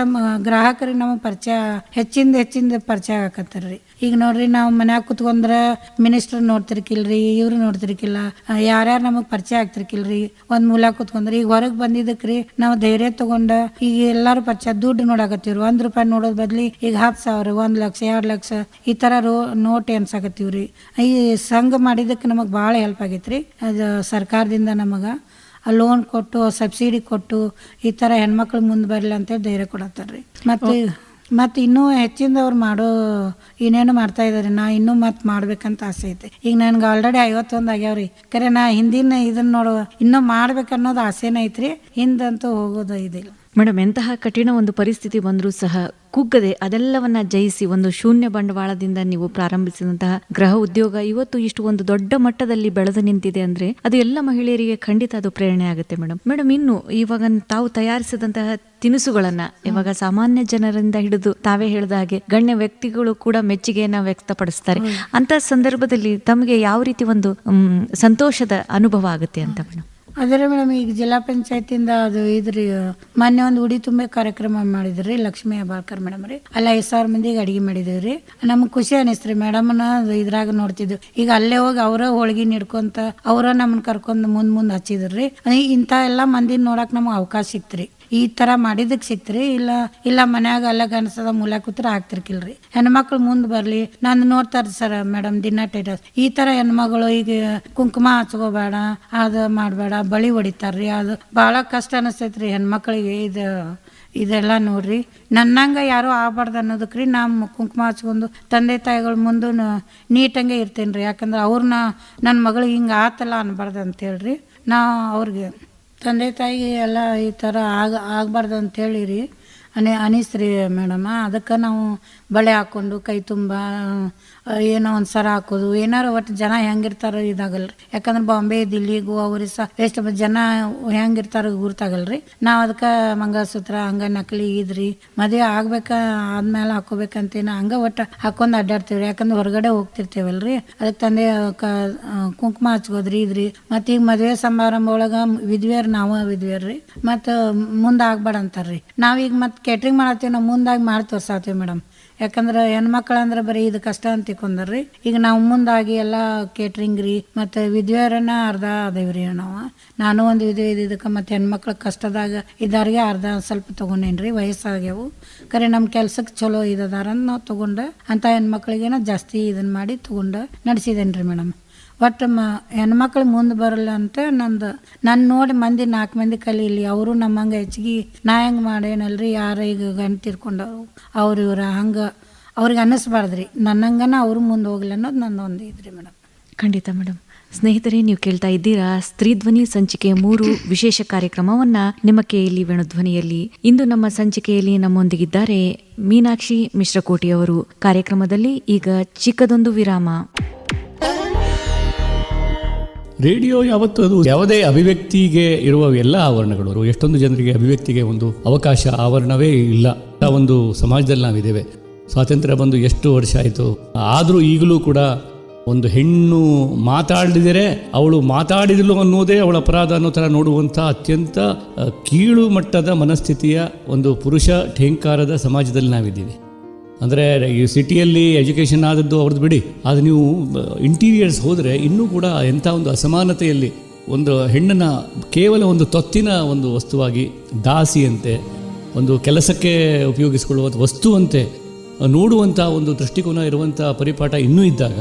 ಗ್ರಾಹಕರಿಗೆ ನಮಗೆ ಪರಿಚಯ ಹೆಚ್ಚಿಂದ ಪರಿಚಯ ಆಗಕತ್ತಾರ್ರಿ. ಈಗ ನೋಡ್ರಿ ನಾವು ಮನ್ಯಾಗ ಕುತ್ಕೊಂಡ್ರ ಮಿನಿಸ್ಟರ್ ನೋಡ್ತಿರ್ಕಿಲ್ರಿ, ಇವ್ರು ನೋಡ್ತಿರ್ಕಿಲ್ಲ, ಯಾರ್ಯಾರು ನಮಗೆ ಪರಿಚಯ ಆಗ್ತಿರ್ಕಿಲ್ರಿ. ಒಂದ್ ಮೂಲ ಕುತ್ಕೊಂಡ್ರಿ. ಈಗ ಹೊರಗೆ ಬಂದಿದ್ದಕ್ರಿ ನಾವು ಧೈರ್ಯ ತಗೊಂಡ ಈಗ ಎಲ್ಲಾರು ಪರಿಚಯ ದುಡ್ಡು ನೋಡಾಕತ್ತೀವ್ರಿ. ₹1 ನೋಡೋದ್ ಬದ್ಲಿ ಈಗ 10,000, 1 ಲಕ್ಷ, 2 ಲಕ್ಷ ಈ ತರ ನೋಟ್ ಎನ್ಸಾಕತ್ತೀವ್ರಿ. ಈ ಸಂಘ ಮಾಡಿದಕ್ಕೆ ನಮಗೆ ಭಾಳ ಹೆಲ್ಪ್ ಆಗೈತ್ರಿ. ಅದು ಸರ್ಕಾರದಿಂದ ನಮಗೆ ಲೋನ್ ಕೊಟ್ಟು ಸಬ್ಸಿಡಿ ಕೊಟ್ಟು ಈ ಥರ ಹೆಣ್ಮಕ್ಳು ಮುಂದೆ ಬರಲಿ ಅಂತೇಳಿ ಧೈರ್ಯ ಕೊಡತ್ತಾರ್ರಿ. ಮತ್ತು ಇನ್ನೂ ಹೆಚ್ಚಿಂದ ಅವ್ರು ಮಾಡೋ ಏನೇನು ಮಾಡ್ತಾ ಇದಾರೆ. ನಾ ಇನ್ನೂ ಮತ್ತೆ ಮಾಡ್ಬೇಕಂತ ಆಸೆ ಐತೆ. ಈಗ ನನ್ಗೆ ಆಲ್ರೆಡಿ 51 ಆಗ್ಯಾವ್ರಿ. ಕರೆ ನಾ ಹಿಂದಿನ ಇದನ್ನ ನೋಡೋ ಇನ್ನೂ ಮಾಡ್ಬೇಕನ್ನೋದು ಆಸೆನೇ ಐತ್ರಿ. ಹಿಂದಂತೂ ಹೋಗೋದು ಇದಿಲ್ಲ ಮೇಡಮ್. ಎಂತಹ ಕಠಿಣ ಒಂದು ಪರಿಸ್ಥಿತಿ ಬಂದರೂ ಸಹ ಕುಗ್ಗದೆ ಅದೆಲ್ಲವನ್ನ ಜಯಿಸಿ ಒಂದು ಶೂನ್ಯ ಬಂಡವಾಳದಿಂದ ನೀವು ಪ್ರಾರಂಭಿಸಿದಂತಹ ಗೃಹ ಉದ್ಯೋಗ ಇವತ್ತು ಇಷ್ಟು ಒಂದು ದೊಡ್ಡ ಮಟ್ಟದಲ್ಲಿ ಬೆಳೆದು ನಿಂತಿದೆ ಅಂದ್ರೆ ಅದು ಎಲ್ಲ ಮಹಿಳೆಯರಿಗೆ ಖಂಡಿತ ಅದು ಪ್ರೇರಣೆ ಆಗುತ್ತೆ ಮೇಡಮ್. ಇನ್ನು ಇವಾಗ ತಾವು ತಯಾರಿಸಿದಂತಹ ತಿನಿಸುಗಳನ್ನ ಇವಾಗ ಸಾಮಾನ್ಯ ಜನರಿಂದ ಹಿಡಿದು ತಾವೇ ಹೇಳಿದ ಹಾಗೆ ಗಣ್ಯ ವ್ಯಕ್ತಿಗಳು ಕೂಡ ಮೆಚ್ಚುಗೆಯನ್ನ ವ್ಯಕ್ತಪಡಿಸ್ತಾರೆ. ಅಂತ ಸಂದರ್ಭದಲ್ಲಿ ತಮಗೆ ಯಾವ ರೀತಿ ಒಂದು ಸಂತೋಷದ ಅನುಭವ ಆಗುತ್ತೆ ಅಂತ ಮೇಡಮ್? ಅದೇ ಮೇಡಮ್, ಈಗ ಜಿಲ್ಲಾ ಪಂಚಾಯತಿಂದ ಅದು ಇದ್ರಿ ಮೊನ್ನೆ ಒಂದು ಉಡಿ ತುಂಬೆ ಕಾರ್ಯಕ್ರಮ ಮಾಡಿದ್ರಿ ಲಕ್ಷ್ಮೀ ಹೆಬ್ಬಾಳ್ಕರ್ ಮೇಡಮ್ ರೀ. ಅಲ್ಲಿ 5,000 ಮಂದಿಗೆ ಅಡಿಗೆ ಮಾಡಿದೇವ್ರಿ. ನಮ್ಗೆ ಖುಷಿ ಅನಿಸ್ತ್ರಿ. ಮೇಡಮ್ನ ಇದ್ರಾಗ ನೋಡ್ತಿದ್ವಿ. ಈಗ ಅಲ್ಲೇ ಹೋಗಿ ಅವರ ಹೋಳ್ಗಿ ನಿಡ್ಕೊಂತ ಅವರ ನಮ್ಮನ್ನ ಕರ್ಕೊಂಡು ಮುಂದ್ ಹಚ್ಚಿದ್ರಿ. ಇಂಥ ಎಲ್ಲ ಮಂದಿ ನೋಡಕ್ ನಮ್ಗೆ ಅವಕಾಶ ಸಿಕ್ತ್ರಿ. ಈ ತರ ಮಾಡಿದಕ್ಕೆ ಸಿಕ್ತ್ರಿ. ಇಲ್ಲ ಮನ್ಯಾಗ ಎಲ್ಲ ಗಣಸದ ಮೂಲ ಕೂತ್ರ ಆಗ್ತಿರ್ಕಿಲ್ರಿ. ಹೆಣ್ಮಕ್ಳು ಮುಂದೆ ಬರ್ಲಿ. ನಾನು ನೋಡ್ತಾರ ಸರ್ ಮೇಡಮ್ ದಿನ ಟೈಟಸ್ ಈ ತರ ಹೆಣ್ಮಗಳು ಈಗ ಕುಂಕುಮ ಹಚ್ಕೋಬೇಡ, ಅದು ಮಾಡಬೇಡ, ಬಳಿ ಹೊಡಿತಾರ್ರಿ. ಅದು ಭಾಳ ಕಷ್ಟ ಅನಿಸ್ತೈತ್ರಿ ಹೆಣ್ಮಕ್ಳಿಗೆ. ಇದೆಲ್ಲ ನೋಡ್ರಿ ನನ್ನಂಗ ಯಾರು ಆಗ್ಬಾರ್ದು ಅನ್ನೋದಕ್ರಿ ನಮ್ಮ ಕುಂಕುಮ ಹಚ್ಕೊಂಡು ತಂದೆ ತಾಯಿಗಳ ಮುಂದೆ ನೀಟಂಗೆ ಇರ್ತೇನ್ರಿ. ಯಾಕಂದ್ರೆ ಅವ್ರನ್ನ ನನ್ನ ಮಗಳಿಗೆ ಹಿಂಗೆ ಆತಲ್ಲ ಅನ್ಬಾರ್ದು ಅಂತೇಳ್ರಿ. ನಾ ಅವ್ರಿಗೆ ತಂದೆ ತಾಯಿಗೆ ಎಲ್ಲ ಈ ಥರ ಆಗಬಾರ್ದು ಅಂತೇಳಿರಿ ಅನಿಸ್ರಿ ಮೇಡಮ. ಅದಕ್ಕೆ ನಾವು ಬಳೆ ಹಾಕ್ಕೊಂಡು ಕೈ ತುಂಬ ಏನೋ ಒಂದು ಸರ ಹಾಕೋದು ಏನಾರು ಒಟ್ಟು ಜನ ಹೆಂಗಿರ್ತಾರೋ ಇದಾಗಲ್ರಿ. ಯಾಕಂದ್ರೆ ಬಾಂಬೆ ದಿಲ್ಲಿ ಗೋವಾ ಒರಿಸ್ಸಾ ಎಷ್ಟು ಜನ ಹೆಂಗಿರ್ತಾರೋ ಗುರ್ತಾಗಲ್ರಿ. ನಾವು ಅದಕ್ಕೆ ಮಂಗಲಸೂತ್ರ ಹಂಗ ನಕಲಿ ಇದ್ರಿ ಮದುವೆ ಆಗ್ಬೇಕ ಆದ್ಮೇಲೆ ಹಾಕೋಬೇಕಂತೇನ ಹಂಗ ಒಟ್ಟು ಹಾಕೊಂಡ್ ಅಡ್ಡಾಡ್ತೀವ್ರಿ. ಯಾಕಂದ್ರೆ ಹೊರಗಡೆ ಹೋಗ್ತಿರ್ತೇವಲ್ರಿ, ಅದಕ್ಕೆ ತಂದೆ ಕುಂಕುಮ ಹಚ್ಕೋದ್ರಿ ಇದ್ರಿ. ಮತ್ತೆ ಈಗ ಮದುವೆ ಸಮಾರಂಭ ಒಳಗ ವಿದ್ವೇರ್ ನಾವು ವಿದ್ವೇರ್ರಿ ಮತ್ತು ಮುಂದೆ ಆಗ್ಬೇಡ ಅಂತಾರ್ರಿ. ನಾವೀಗ ಮತ್ತೆ ಕೇಟ್ರಿಂಗ್ ಮಾಡತ್ತೀವಿ, ನಾವು ಮುಂದಾಗಿ ಮಾಡಿ ತೋರ್ಸಾತೀವಿ ಮೇಡಮ್. ಯಾಕಂದ್ರೆ ಹೆಣ್ಮಕ್ಳು ಅಂದ್ರೆ ಬರೀ ಇದು ಕಷ್ಟ ಅಂತ ತಿಳ್ಕೊಂಡ್ರಿ. ಈಗ ನಾವು ಮುಂದಾಗಿ ಎಲ್ಲ ಕೇಟ್ರಿಂಗ್ ರೀ ಮತ್ತು ವಿದ್ವೆಯರನ್ನ ಅರ್ಧ ಅದೇವ್ರಿ. ನಾನು ಒಂದು ವಿದ್ವೆ ಇದಕ್ಕೆ ಮತ್ತು ಹೆಣ್ಮಕ್ಳು ಕಷ್ಟದಾಗ ಇದ್ದಾರಿಗೆ ಅರ್ಧ ಸ್ವಲ್ಪ ತೊಗೊಂಡೇನ್ರಿ. ವಯಸ್ಸಾಗ್ಯವು ಕರೆ ನಮ್ಮ ಕೆಲ್ಸಕ್ಕೆ ಚಲೋ ಇದದಾರಂತ ನಾವು ತೊಗೊಂಡು ಅಂಥ ಹೆಣ್ಮಕ್ಳಿಗೇನ ಜಾಸ್ತಿ ಇದನ್ನು ಮಾಡಿ ತೊಗೊಂಡು ನಡೆಸಿದೇನ್ರಿ ಮೇಡಮ್. ಒಟ್ಟು ಹೆಣ್ಮಕ್ಳು ಮುಂದೆ ಬರಲ್ಲ ಅಂತ ನನ್ನ ನೋಡಿ ಮಂದಿ 4 ಮಂದಿ ಕಲೀಲಿ, ಅವರು ನಮ್ಮಂಗೆ ಹೆಚ್ಚಿಗೆ ನಾ ಹೆಂಗೆ ಮಾಡೇನಲ್ರಿ, ಯಾರು ಈಗ ಗಂಟು ತೀರ್ಕೊಂಡವ್ರು ಅವ್ರು ಇವ್ರ ಹಂಗೆ ಅವ್ರಿಗೆ ಅನ್ನಿಸ್ಬಾರ್ದ್ರಿ, ನನ್ನಂಗನ ಅವರು ಮುಂದೆ ಹೋಗ್ಲಿ ಅನ್ನೋದು ನಂದೊಂದು ಇದ್ರಿ ಮೇಡಮ್. ಖಂಡಿತ ಮೇಡಮ್. ಸ್ನೇಹಿತರೆ, ನೀವು ಕೇಳ್ತಾ ಇದ್ದೀರಾ ಸ್ತ್ರೀಧ್ವನಿ ಸಂಚಿಕೆ 3 ವಿಶೇಷ ಕಾರ್ಯಕ್ರಮವನ್ನ ನಿಮ್ಮ KLE ವೇಣುಧ್ವನಿಯಲ್ಲಿ. ಇಂದು ನಮ್ಮ ಸಂಚಿಕೆಯಲ್ಲಿ ನಮ್ಮೊಂದಿಗಿದ್ದಾರೆ ಮೀನಾಕ್ಷಿ ಮಿಶ್ರಕೋಟಿ ಅವರು. ಕಾರ್ಯಕ್ರಮದಲ್ಲಿ ಈಗ ಚಿಕ್ಕದೊಂದು ವಿರಾಮ. ರೇಡಿಯೋ ಯಾವತ್ತು ಅದು ಯಾವುದೇ ಅಭಿವ್ಯಕ್ತಿಗೆ ಇರುವ ಎಲ್ಲ ಆವರಣಗಳು, ಎಷ್ಟೊಂದು ಜನರಿಗೆ ಅಭಿವ್ಯಕ್ತಿಗೆ ಒಂದು ಅವಕಾಶ ಆವರಣವೇ ಇಲ್ಲ ಒಂದು ಸಮಾಜದಲ್ಲಿ ನಾವಿದ್ದೇವೆ. ಸ್ವಾತಂತ್ರ್ಯ ಬಂದು ಎಷ್ಟು ವರ್ಷ ಆಯಿತು, ಆದರೂ ಈಗಲೂ ಕೂಡ ಒಂದು ಹೆಣ್ಣು ಮಾತಾಡಿದರೆ ಅವಳು ಮಾತಾಡಿದಳು ಅನ್ನೋದೇ ಅವಳ ಅಪರಾಧ ಅನ್ನೋ ಥರ ನೋಡುವಂಥ ಅತ್ಯಂತ ಕೀಳು ಮಟ್ಟದ ಮನಸ್ಥಿತಿಯ ಒಂದು ಪುರುಷ ಠೇಂಕಾರದ ಸಮಾಜದಲ್ಲಿ ನಾವಿದ್ದೀವಿ. ಅಂದರೆ ಈ ಸಿಟಿಯಲ್ಲಿ ಎಜುಕೇಷನ್ ಆದದ್ದು ಅವ್ರದ್ದು ಬಿಡಿ, ಆದರೆ ನೀವು ಇಂಟೀರಿಯರ್ಸ್ ಹೋದರೆ ಇನ್ನೂ ಕೂಡ ಎಂಥ ಒಂದು ಅಸಮಾನತೆಯಲ್ಲಿ ಒಂದು ಹೆಣ್ಣನ್ನು ಕೇವಲ ಒಂದು ತೊತ್ತಿನ ಒಂದು ವಸ್ತುವಾಗಿ, ದಾಸಿಯಂತೆ, ಒಂದು ಕೆಲಸಕ್ಕೆ ಉಪಯೋಗಿಸಿಕೊಳ್ಳುವ ವಸ್ತುವಂತೆ ನೋಡುವಂಥ ಒಂದು ದೃಷ್ಟಿಕೋನ ಇರುವಂಥ ಪರಿಪಾಠ ಇನ್ನೂ ಇದ್ದಾಗ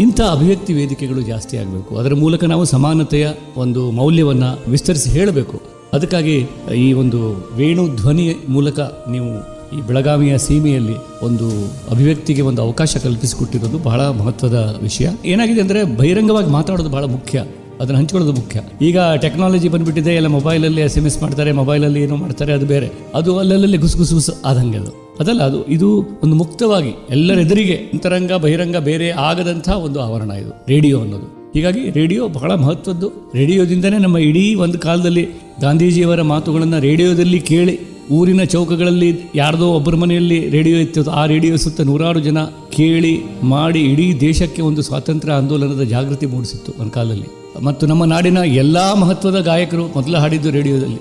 ಇಂಥ ಅಭಿವ್ಯಕ್ತಿ ವೇದಿಕೆಗಳು ಜಾಸ್ತಿ ಆಗಬೇಕು. ಅದರ ಮೂಲಕ ನಾವು ಸಮಾನತೆಯ ಒಂದು ಮೌಲ್ಯವನ್ನು ವಿಸ್ತರಿಸಿ ಹೇಳಬೇಕು. ಅದಕ್ಕಾಗಿ ಈ ಒಂದು ವೇಣು ಧ್ವನಿ ಮೂಲಕ ನೀವು ಈ ಬೆಳಗಾವಿಯ ಸೀಮೆಯಲ್ಲಿ ಒಂದು ಅಭಿವ್ಯಕ್ತಿಗೆ ಒಂದು ಅವಕಾಶ ಕಲ್ಪಿಸಿಕೊಟ್ಟಿರೋದು ಬಹಳ ಮಹತ್ವದ ವಿಷಯ. ಏನಾಗಿದೆ ಅಂದರೆ ಬಹಿರಂಗವಾಗಿ ಮಾತಾಡೋದು ಬಹಳ ಮುಖ್ಯ, ಅದನ್ನು ಹಂಚ್ಕೊಳ್ಳೋದು ಮುಖ್ಯ. ಈಗ ಟೆಕ್ನಾಲಜಿ ಬಂದುಬಿಟ್ಟಿದೆ, ಎಲ್ಲ ಮೊಬೈಲಲ್ಲಿ SMS ಮಾಡ್ತಾರೆ, ಮೊಬೈಲಲ್ಲಿ ಏನೋ ಮಾಡ್ತಾರೆ, ಅದು ಬೇರೆ. ಅದು ಅಲ್ಲಲ್ಲಿ ಗುಸು ಆದಂಗೆ ಅದಲ್ಲ. ಇದು ಒಂದು ಮುಕ್ತವಾಗಿ ಎಲ್ಲರೆದುರಿಗೆ ಅಂತರಂಗ ಬಹಿರಂಗ ಬೇರೆ ಆಗದಂಥ ಒಂದು ಆವರಣ ಇದು ರೇಡಿಯೋ ಅನ್ನೋದು. ಹೀಗಾಗಿ ರೇಡಿಯೋ ಬಹಳ ಮಹತ್ವದ್ದು. ರೇಡಿಯೋದಿಂದನೇ ನಮ್ಮ ಇಡೀ ಒಂದು ಕಾಲದಲ್ಲಿ ಗಾಂಧೀಜಿಯವರ ಮಾತುಗಳನ್ನು ರೇಡಿಯೋದಲ್ಲಿ ಕೇಳಿ, ಊರಿನ ಚೌಕಗಳಲ್ಲಿ ಯಾರ್ದೋ ಒಬ್ಬರ ಮನೆಯಲ್ಲಿ ರೇಡಿಯೋ ಇತ್ತು, ಆ ರೇಡಿಯೋ ಸುತ್ತ ನೂರಾರು ಜನ ಕೇಳಿ ಮಾಡಿ ಇಡೀ ದೇಶಕ್ಕೆ ಒಂದು ಸ್ವಾತಂತ್ರ್ಯ ಆಂದೋಲನದ ಜಾಗೃತಿ ಮೂಡಿಸಿತ್ತು ಒಂದು ಕಾಲದಲ್ಲಿ. ಮತ್ತು ನಮ್ಮ ನಾಡಿನ ಎಲ್ಲ ಮಹತ್ವದ ಗಾಯಕರು ಮೊದಲು ಹಾಡಿದ್ದು ರೇಡಿಯೋದಲ್ಲಿ.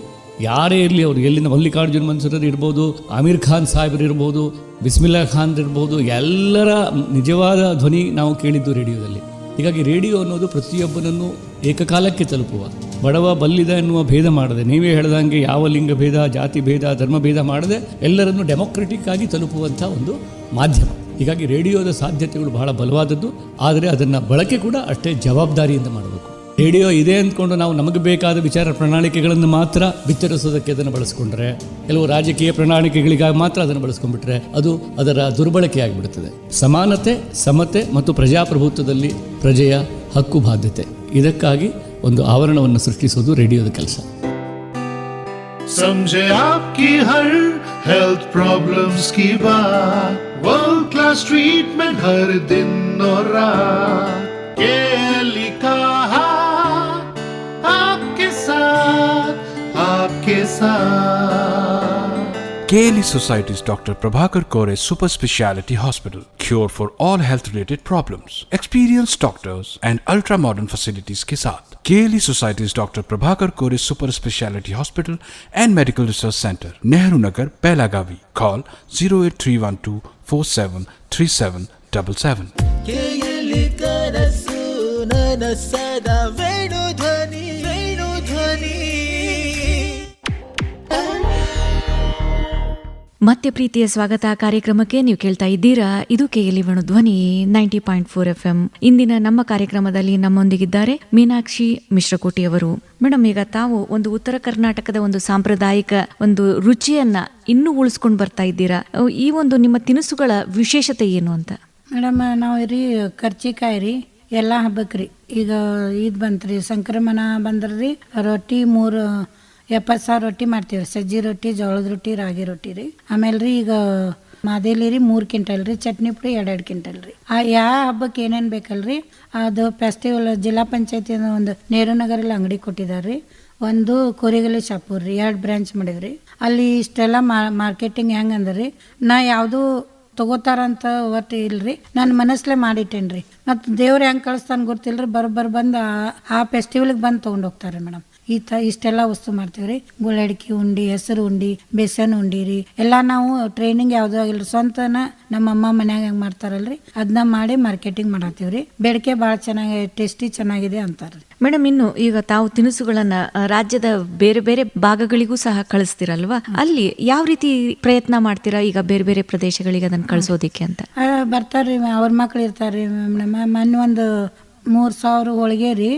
ಯಾರೇ ಇರಲಿ, ಅವರು ಎಲ್ಲಿಂದ ಮಲ್ಲಿಕಾರ್ಜುನ್ ಮನ್ಸೂರರು ಇರ್ಬೋದು, ಆಮೀರ್ ಖಾನ್ ಸಾಹೇಬ್ರು ಇರ್ಬೋದು, ಬಿಸ್ಮಿಲ್ಲಾ ಖಾನ್ ಇರ್ಬೋದು, ಎಲ್ಲರ ನಿಜವಾದ ಧ್ವನಿ ನಾವು ಕೇಳಿದ್ದು ರೇಡಿಯೋದಲ್ಲಿ. ಹೀಗಾಗಿ ರೇಡಿಯೋ ಅನ್ನೋದು ಪ್ರತಿಯೊಬ್ಬನನ್ನು ಏಕಕಾಲಕ್ಕೆ ತಲುಪುವ, ಬಡವ ಬಲ್ಲಿದ ಎನ್ನುವ ಭೇದ ಮಾಡದೆ, ನೀವೇ ಹೇಳ್ದಂಗೆ ಯಾವ ಲಿಂಗ ಭೇದ, ಜಾತಿ ಭೇದ, ಧರ್ಮ ಭೇದ ಮಾಡದೆ ಎಲ್ಲರನ್ನು ಡೆಮೊಕ್ರೆಟಿಕ್ ಆಗಿ ತಲುಪುವಂಥ ಒಂದು ಮಾಧ್ಯಮ. ಹೀಗಾಗಿ ರೇಡಿಯೋದ ಸಾಧ್ಯತೆಗಳು ಬಹಳ ಬಲವಾದದ್ದು. ಆದರೆ ಅದನ್ನು ಬಳಕೆ ಕೂಡ ಅಷ್ಟೇ ಜವಾಬ್ದಾರಿಯಿಂದ ಮಾಡಬೇಕು. ರೇಡಿಯೋ ಇದೆ ಅಂದ್ಕೊಂಡು ನಾವು ನಮಗೆ ಬೇಕಾದ ವಿಚಾರ ಪ್ರಣಾಳಿಕೆಗಳನ್ನು ಮಾತ್ರ ಬಿತ್ತರಿಸೋದಕ್ಕೆ ಅದನ್ನು ಬಳಸ್ಕೊಂಡ್ರೆ, ಕೆಲವು ರಾಜಕೀಯ ಪ್ರಣಾಳಿಕೆಗಳಿಗಾಗಿ ಮಾತ್ರ ಅದನ್ನು ಬಳಸ್ಕೊಂಡ್ಬಿಟ್ರೆ ಅದು ಅದರ ದುರ್ಬಳಕೆ ಆಗಿಬಿಡುತ್ತದೆ. ಸಮಾನತೆ, ಸಮತೆ ಮತ್ತು ಪ್ರಜಾಪ್ರಭುತ್ವದಲ್ಲಿ ಪ್ರಜೆಯ ಹಕ್ಕು ಬಾಧ್ಯತೆ, ಇದಕ್ಕಾಗಿ ಒಂದು ಆವರಣವನ್ನು ಸೃಷ್ಟಿಸೋದು ರೇಡಿಯೋದ ಕೆಲಸ. समझे आपकी हर हेल्थ प्रॉब्लम्स की बात, वर्ल्ड क्लास ट्रीटमेंट हर दिन और रात, केली का हाथ आपके साथ, आपके साथ. KLE Society's Dr. Prabhakar Kore Super Speciality Hospital. Cure for all health related problems. Experienced doctors and ultra modern facilities के साथ. KLE Society's Dr. Prabhakar Kore Super Speciality Hospital and Medical Research Center, Nehru Nagar, Belagavi. Call 08312 473777. KLE ಕನಸು ನನಸದ ವೇಣುಧ್ವನಿ, ವೇಣುಧ್ವನಿ. ಮತ್ತೆ ಪ್ರೀತಿಯ ಸ್ವಾಗತ ಕಾರ್ಯಕ್ರಮಕ್ಕೆ. ನೀವು ಕೇಳ್ತಾ ಇದ್ದೀರಾ, ಇದು KLE ವೇಣುಧ್ವನಿ 90.4 FM. ಇಂದಿನ ನಮ್ಮ ಕಾರ್ಯಕ್ರಮದಲ್ಲಿ ನಮ್ಮೊಂದಿಗಿದ್ದಾರೆ ಮೀನಾಕ್ಷಿ ಮಿಶ್ರಕೋಟಿ ಅವರು. ಮೇಡಮ್, ಈಗ ತಾವು ಒಂದು ಉತ್ತರ ಕರ್ನಾಟಕದ ಒಂದು ಸಾಂಪ್ರದಾಯಿಕ ಒಂದು ರುಚಿಯನ್ನ ಇನ್ನೂ ಉಳಿಸ್ಕೊಂಡು ಬರ್ತಾ ಇದ್ದೀರಾ. ಈ ಒಂದು ನಿಮ್ಮ ತಿನಿಸುಗಳ ವಿಶೇಷತೆ ಏನು ಅಂತ? ಮೇಡಮ್, ನಾವು ಕರ್ಚಿಕಾಯಿ ರೀ ಎಲ್ಲ ಹಬ್ಬಕ್ಕೆ ರೀ. ಈಗ ಇದು ಬಂತ್ರಿ, ಸಂಕ್ರಮಣ ಬಂದ್ರಿ, ರೊಟ್ಟಿ 70,000 ರೊಟ್ಟಿ ಮಾಡ್ತೀವಿ. ಸಜ್ಜಿ ರೊಟ್ಟಿ, ಜೋಳದ ರೊಟ್ಟಿ, ರಾಗಿ ರೊಟ್ಟಿ ರೀ. ಆಮೇಲೆ ರೀ ಈಗ ಮಾದೇಲಿ ರೀ 3 ಕ್ವಿಂಟಲ್ ರೀ, ಚಟ್ನಿ ಪುಡಿ 2 ಕ್ವಿಂಟಲ್ ರೀ. ಯಾವ ಹಬ್ಬಕ್ಕೆ ಏನೇನು ಬೇಕಲ್ರಿ ಅದು ಫೆಸ್ಟಿವಲ್ ಜಿಲ್ಲಾ ಪಂಚಾಯತಿ ಒಂದು ನೆಹರು ನಗರಲ್ಲಿ ಅಂಗಡಿ ಕೊಟ್ಟಿದ್ದಾರೆ. ಒಂದು ಕೋರಿಗಲಿ ಶಾಪೂರ್ ರೀ, 2 ಬ್ರಾಂಚ್ ಮಾಡಿದ್ರಿ. ಅಲ್ಲಿ ಇಷ್ಟೆಲ್ಲ ಮಾರ್ಕೆಟಿಂಗ್ ಹೆಂಗಂದ್ರಿ, ನಾ ಯಾವುದು ತಗೋತಾರಂತ ಒಟ್ಟು ಇಲ್ರಿ, ನನ್ನ ಮನಸ್ಸಲ್ಲೇ ಮಾಡಿಟ್ಟೇನ್ರಿ. ಮತ್ತು ದೇವ್ರು ಹೆಂಗೆ ಕಳಿಸ್ತಾನೆ ಗೊತ್ತಿಲ್ರಿ, ಬಂದು ಆ ಫೆಸ್ಟಿವಲ್ಗೆ ಬಂದು ತೊಗೊಂಡು ಹೋಗ್ತಾರೆ ಮೇಡಮ್. ಇಷ್ಟೆಲ್ಲ ವಸ್ತು ಮಾಡ್ತೀವಿ ರೀ. ಗುಳ್ಳಡಿಕೆ ಉಂಡಿ, ಹೆಸರು ಉಂಡಿ, ಬೇಸನ್ ಉಂಡಿ ರೀ, ಎಲ್ಲ ನಾವು ಟ್ರೈನಿಂಗ್ ಯಾವುದೂ ಆಗಿಲ್ಲ, ಸ್ವಂತನ ನಮ್ಮಮ್ಮ ಮನ್ಯಾಗ ಹೆಂಗೆ ಮಾಡ್ತಾರಲ್ರಿ ಅದನ್ನ ಮಾಡಿ ಮಾರ್ಕೆಟಿಂಗ್ ಮಾಡತ್ತೀವಿ ರೀ. ಬೇಡಿಕೆ ಭಾಳ ಚೆನ್ನಾಗಿ ಟೇಸ್ಟಿ ಚೆನ್ನಾಗಿದೆ ಅಂತಾರೆ. ಮೇಡಮ್, ಇನ್ನು ಈಗ ತಾವು ತಿನಿಸುಗಳನ್ನ ರಾಜ್ಯದ ಬೇರೆ ಬೇರೆ ಭಾಗಗಳಿಗೂ ಸಹ ಕಳಿಸ್ತೀರಲ್ವಾ, ಅಲ್ಲಿ ಯಾವ ರೀತಿ ಪ್ರಯತ್ನ ಮಾಡ್ತೀರಾ ಈಗ ಬೇರೆ ಬೇರೆ ಪ್ರದೇಶಗಳಿಗೆ ಅದನ್ನ ಕಳಿಸೋದಿಕ್ಕೆ ಅಂತ? ಬರ್ತಾರ್ರಿ, ಅವ್ರ ಮಕ್ಳು ಇರ್ತಾರ್ರಿ ಮೇಡಮ್. ಮೊನ್ನೆ ಒಂದು 3,000 ಹೋಳಿಗೆ ರೀ,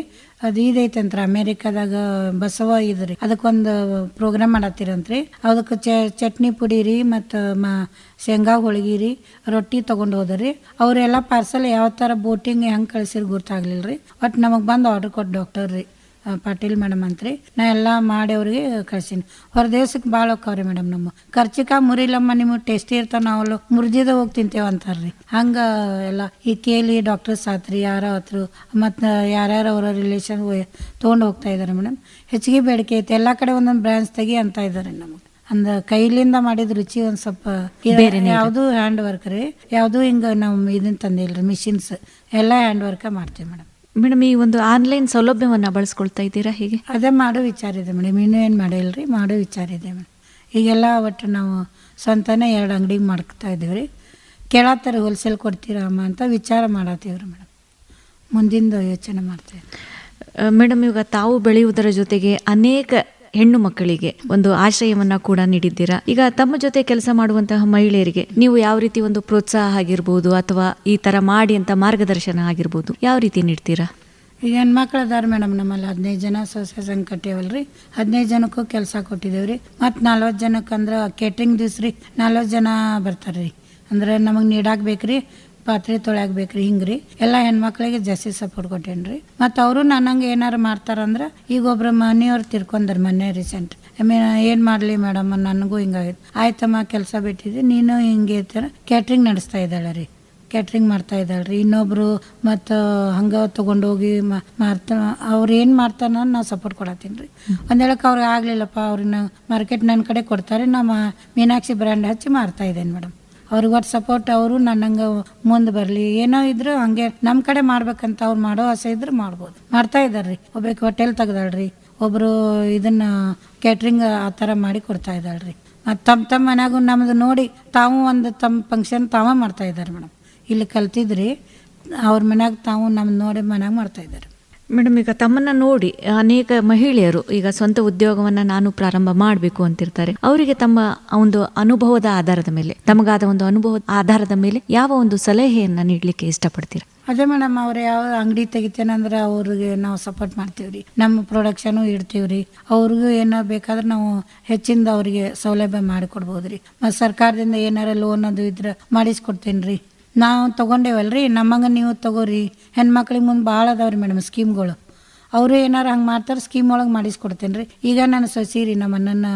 ಅದು ಇದೈತಂತ್ರ ಅಮೇರಿಕಾದಾಗ ಬಸವ ಇದ್ರಿ, ಅದಕ್ಕೊಂದು ಪ್ರೋಗ್ರಾಮ್ ಮಾಡತ್ತೀರಂತ್ರಿ. ಅದಕ್ಕೆ ಚಟ್ನಿ ಪುಡಿ ರೀ ಮತ್ತು ಶೇಂಗಾ ಹೋಳಿಗೆ ರೀ, ರೊಟ್ಟಿ ತೊಗೊಂಡು ಹೋದ್ರಿ. ಅವರೆಲ್ಲ ಪಾರ್ಸಲ್ ಯಾವ ಥರ ಬೋಟಿಂಗ್ ಹೆಂಗೆ ಕಳಿಸಿರಿ ಗೊತ್ತಾಗ್ಲಿಲ್ಲ ರೀ. ಒಟ್ಟು ನಮಗೆ ಬಂದು ಆರ್ಡ್ರ್ ಕೊಟ್ಟು ಡಾಕ್ಟರ್ ರೀ ಪಾಟೀಲ್ ಮೇಡಮ್ ಅಂತ್ರಿ, ನಾ ಎಲ್ಲ ಮಾಡಿ ಅವ್ರಿಗೆ ಕಳ್ಸೀನಿ. ಹೊರ ದೇಶಕ್ಕೆ ಭಾಳ ಹೋಗ್ತಾವ್ರಿ ಮೇಡಮ್. ನಮ್ಮ ಖರ್ಚಿಕ ಮುರಿಲಮ್ಮ ನಿಮಗೆ ಟೇಸ್ಟಿ ಇರ್ತಾವ, ನಾವು ಮುರ್ಜಿದ ಹೋಗಿ ತಿಂತೇವೆ ಅಂತಾರ್ರಿ. ಹಂಗೆ ಎಲ್ಲ ಈ ಕೇಳಿ ಡಾಕ್ಟರ್ಸ್ ಆತ್ರಿ, ಯಾರೋ ಆತ್ರು ಮತ್ತು ಯಾರ್ಯಾರು ಅವರ ರಿಲೇಷನ್ ತೊಗೊಂಡು ಹೋಗ್ತಾ ಇದ್ದಾರೆ ಮೇಡಮ್. ಹೆಚ್ಚಿಗೆ ಬೇಡಿಕೆ ಐತೆ, ಎಲ್ಲ ಕಡೆ ಒಂದೊಂದು ಬ್ರಾಂಚ್ ತೆಗಿ ಅಂತ ಇದ್ದಾರೆ ನಮಗೆ. ಅಂದ ಕೈಲಿಂದ ಮಾಡಿದ ರುಚಿ ಒಂದು ಸ್ವಲ್ಪ ಯಾವುದು ಹ್ಯಾಂಡ್ ವರ್ಕ್ ರೀ, ಯಾವುದು ಹಿಂಗೆ ನಾವು ಇದನ್ನ ತಂದಿಲ್ಲ ಮಿಷಿನ್ಸ್, ಎಲ್ಲ ಹ್ಯಾಂಡ್ ವರ್ಕ ಮಾಡ್ತೀವಿ ಮೇಡಮ್. ಮೇಡಮ್, ಈ ಒಂದು ಆನ್ಲೈನ್ ಸೌಲಭ್ಯವನ್ನು ಬಳಸ್ಕೊಳ್ತಾ ಇದ್ದೀರಾ ಹೇಗೆ? ಅದೇ ಮಾಡೋ ವಿಚಾರ ಇದೆ ಮೇಡಮ್, ಇನ್ನೂ ಏನು ಮಾಡಿಲ್ಲ ರೀ, ಮಾಡೋ ವಿಚಾರ ಇದೆ ಮೇಡಮ್. ಈಗೆಲ್ಲ ಒಟ್ಟು ನಾವು ಸ್ವಂತನೇ 2 ಅಂಗಡಿಗೆ ಮಾಡ್ತಾ ಇದ್ದೀವಿ ರೀ. ಕೇಳತ್ತಾರೆ ಹೋಲ್ಸೇಲ್ ಕೊಡ್ತೀರಮ್ಮ ಅಂತ ವಿಚಾರ ಮಾಡತ್ತೀವಿ ರೀ ಮೇಡಮ್. ಮುಂದಿಂದ ಯೋಚನೆ ಮಾಡ್ತೀವಿ ಮೇಡಮ್. ಇವಾಗ ತಾವು ಬೆಳೆಯುವುದರ ಜೊತೆಗೆ ಅನೇಕ ಹೆಣ್ಣು ಮಕ್ಕಳಿಗೆ ಒಂದು ಆಶ್ರಯವನ್ನ ಕೂಡ ನೀಡಿದ್ದೀರಾ. ಈಗ ತಮ್ಮ ಜೊತೆ ಕೆಲಸ ಮಾಡುವಂತಹ ಮಹಿಳೆಯರಿಗೆ ನೀವು ಯಾವ ರೀತಿ ಒಂದು ಪ್ರೋತ್ಸಾಹ ಆಗಿರ್ಬೋದು ಅಥವಾ ಈ ತರ ಮಾಡಿ ಅಂತ ಮಾರ್ಗದರ್ಶನ ಆಗಿರ್ಬೋದು ಯಾವ ರೀತಿ ನೀಡ್ತೀರಾ? ಈಗ ಹೆಣ್ಮಕ್ಳು ಅದಾರ ಮೇಡಮ್, ನಮ್ಮಲ್ಲಿ 15 ಜನ ಸ್ವಸಹಾಯ ಸಂಘ ಕಟ್ಟಿವಲ್ರಿ. 15 ಜನಕ್ಕೂ ಕೆಲಸ ಕೊಟ್ಟಿದ್ದೇವ್ರಿ. ಮತ್ತು 40 ಜನಕ್ಕೆ ಅಂದ್ರೆ ಕೇಟ್ರಿಂಗ್ ದಿವ್ಸ ರೀ 40 ಜನ ಬರ್ತಾರೆ ರೀ. ಅಂದ್ರೆ ನಮಗೆ ನೀಡಾಕ್ ಬೇಕ್ರಿ, ಪಾತ್ರೆ ತೊಳ್ಯಾಕ್ಬೇಕ್ರಿ, ಹಿಂಗ್ರಿ ಎಲ್ಲ ಹೆಣ್ಮಕ್ಳಿಗೆ ಜಾಸ್ತಿ ಸಪೋರ್ಟ್ ಕೊಟ್ಟೇನ್ರಿ. ಮತ್ತು ಅವರು ನನ್ನಂಗೆ ಏನಾರು ಮಾಡ್ತಾರಂದ್ರೆ, ಈಗ ಒಬ್ರು ಮನೆಯವ್ರು ತಿರ್ಕೊಂಡ್ರಿ ಮೊನ್ನೆ ರೀಸೆಂಟ್. ಏನು ಮಾಡಲಿ ಮೇಡಮ್, ನನಗೂ ಹಿಂಗಾಗಿತ್ತು. ಆಯ್ತಮ್ಮ ಕೆಲಸ ಬಿಟ್ಟಿದ್ದೆ, ನೀನು ಹಿಂಗೆ ಇರ್ತೀರ, ಕ್ಯಾಟ್ರಿಂಗ್ ನಡೆಸ್ತಾ ಇದ್ದಾಳೆ ರೀ, ಕ್ಯಾಟ್ರಿಂಗ್ ಮಾಡ್ತಾ ಇದ್ದಾಳೆ ರೀ. ಇನ್ನೊಬ್ರು ಮತ್ತು ಹಂಗೆ ತೊಗೊಂಡೋಗಿ ಮಾಡ್ತಾ ಅವ್ರು ಏನು ಮಾಡ್ತಾನ ನಾವು ಸಪೋರ್ಟ್ ಕೊಡತ್ತೀನಿ ರೀ. ಒಂದು ಹೇಳಕ್ಕೆ ಅವ್ರಿಗೆ ಆಗಲಿಲ್ಲಪ್ಪ, ಅವ್ರನ್ನ ಮಾರ್ಕೆಟ್ ನನ್ನ ಕಡೆ ಕೊಡ್ತಾರೆ, ನಮ್ಮ ಮೀನಾಕ್ಷಿ ಬ್ರ್ಯಾಂಡ್ ಹಚ್ಚಿ ಮಾರ್ತಾ ಇದ್ದೇನೆ ಮೇಡಮ್. ಅವ್ರಿಗೆ ಒಟ್ಟು ಸಪೋರ್ಟ್, ಅವರು ನನ್ನಂಗೆ ಮುಂದೆ ಬರಲಿ, ಏನೋ ಇದ್ರು ಹಂಗೆ ನಮ್ಮ ಕಡೆ ಮಾಡ್ಬೇಕಂತ ಅವ್ರು ಮಾಡೋ ಆಸೆ ಇದ್ರೆ ಮಾಡ್ಬೋದು, ಮಾಡ್ತಾ ಇದ್ದಾರೆ ರೀ. ಒಬ್ಬಕ್ಕೆ ಹೋಟೆಲ್ ತೆಗ್ದಾಳ್ರಿ, ಒಬ್ಬರು ಇದನ್ನು ಕ್ಯಾಟ್ರಿಂಗ್ ಆ ಥರ ಮಾಡಿ ಕೊಡ್ತಾ ಇದ್ದಾಳ್ರಿ. ಮತ್ತು ತಮ್ಮ ಮನ್ಯಾಗೂ ನಮ್ಮದು ನೋಡಿ ತಾವು ಒಂದು ತಮ್ಮ ಫಂಕ್ಷನ್ ತಾವ ಮಾಡ್ತಾ ಇದ್ದಾರೆ ಮೇಡಮ್. ಇಲ್ಲಿ ಕಲ್ತಿದ್ರಿ ಅವ್ರ ಮನ್ಯಾಗ ತಾವು ನಮ್ದು ನೋಡಿ ಮನ್ಯಾಗ ಮಾಡ್ತಾ ಇದ್ದಾರೆ ಮೇಡಮ್. ಈಗ ತಮ್ಮನ್ನ ನೋಡಿ ಅನೇಕ ಮಹಿಳೆಯರು ಈಗ ಸ್ವಂತ ಉದ್ಯೋಗವನ್ನ ನಾನು ಪ್ರಾರಂಭ ಮಾಡಬೇಕು ಅಂತಿರ್ತಾರೆ. ಅವರಿಗೆ ತಮ್ಮ ಒಂದು ಅನುಭವದ ಆಧಾರದ ಮೇಲೆ, ತಮಗಾದ ಒಂದು ಅನುಭವದ ಆಧಾರದ ಮೇಲೆ ಯಾವ ಒಂದು ಸಲಹೆಯನ್ನ ನೀಡಲಿಕ್ಕೆ ಇಷ್ಟಪಡ್ತೀರಾ? ಅದೇ ಮೇಡಮ್, ಅವ್ರು ಯಾವ ಅಂಗಡಿ ತೆಗಿತೇನಂದ್ರೆ ಅವ್ರಿಗೆ ನಾವು ಸಪೋರ್ಟ್ ಮಾಡ್ತೀವಿ ರೀ, ನಮ್ಮ ಪ್ರೊಡಕ್ಷನು ಇಡ್ತೀವಿ ರೀ. ಅವ್ರಿಗೂ ಏನೋ ಬೇಕಾದ್ರೆ ನಾವು ಹೆಚ್ಚಿಂದ ಅವರಿಗೆ ಸೌಲಭ್ಯ ಮಾಡಿಕೊಡ್ಬೋದು ರೀ. ಮತ್ತು ಸರ್ಕಾರದಿಂದ ಏನಾರ ಲೋನ್ ಅದು ಇದ್ರೆ ಮಾಡಿಸ್ಕೊಡ್ತೀನಿ ರೀ. ನಾವು ತೊಗೊಂಡೇವಲ್ರಿ, ನಮ್ಮಂಗೆ ನೀವು ತೊಗೋರಿ. ಹೆಣ್ಮಕ್ಳಿಗೆ ಮುಂದೆ ಭಾಳ ಅದಾವ್ರಿ ಮೇಡಮ್ ಸ್ಕೀಮ್ಗಳು. ಅವರು ಏನಾರು ಹಂಗೆ ಮಾಡ್ತಾರೆ, ಸ್ಕೀಮ್ ಒಳಗೆ ಮಾಡಿಸ್ಕೊಡ್ತೇನೆ ರೀ. ಈಗ ನಾನು ಸೊಸೀರಿ ನಮ್ಮ ಅಣ್ಣನ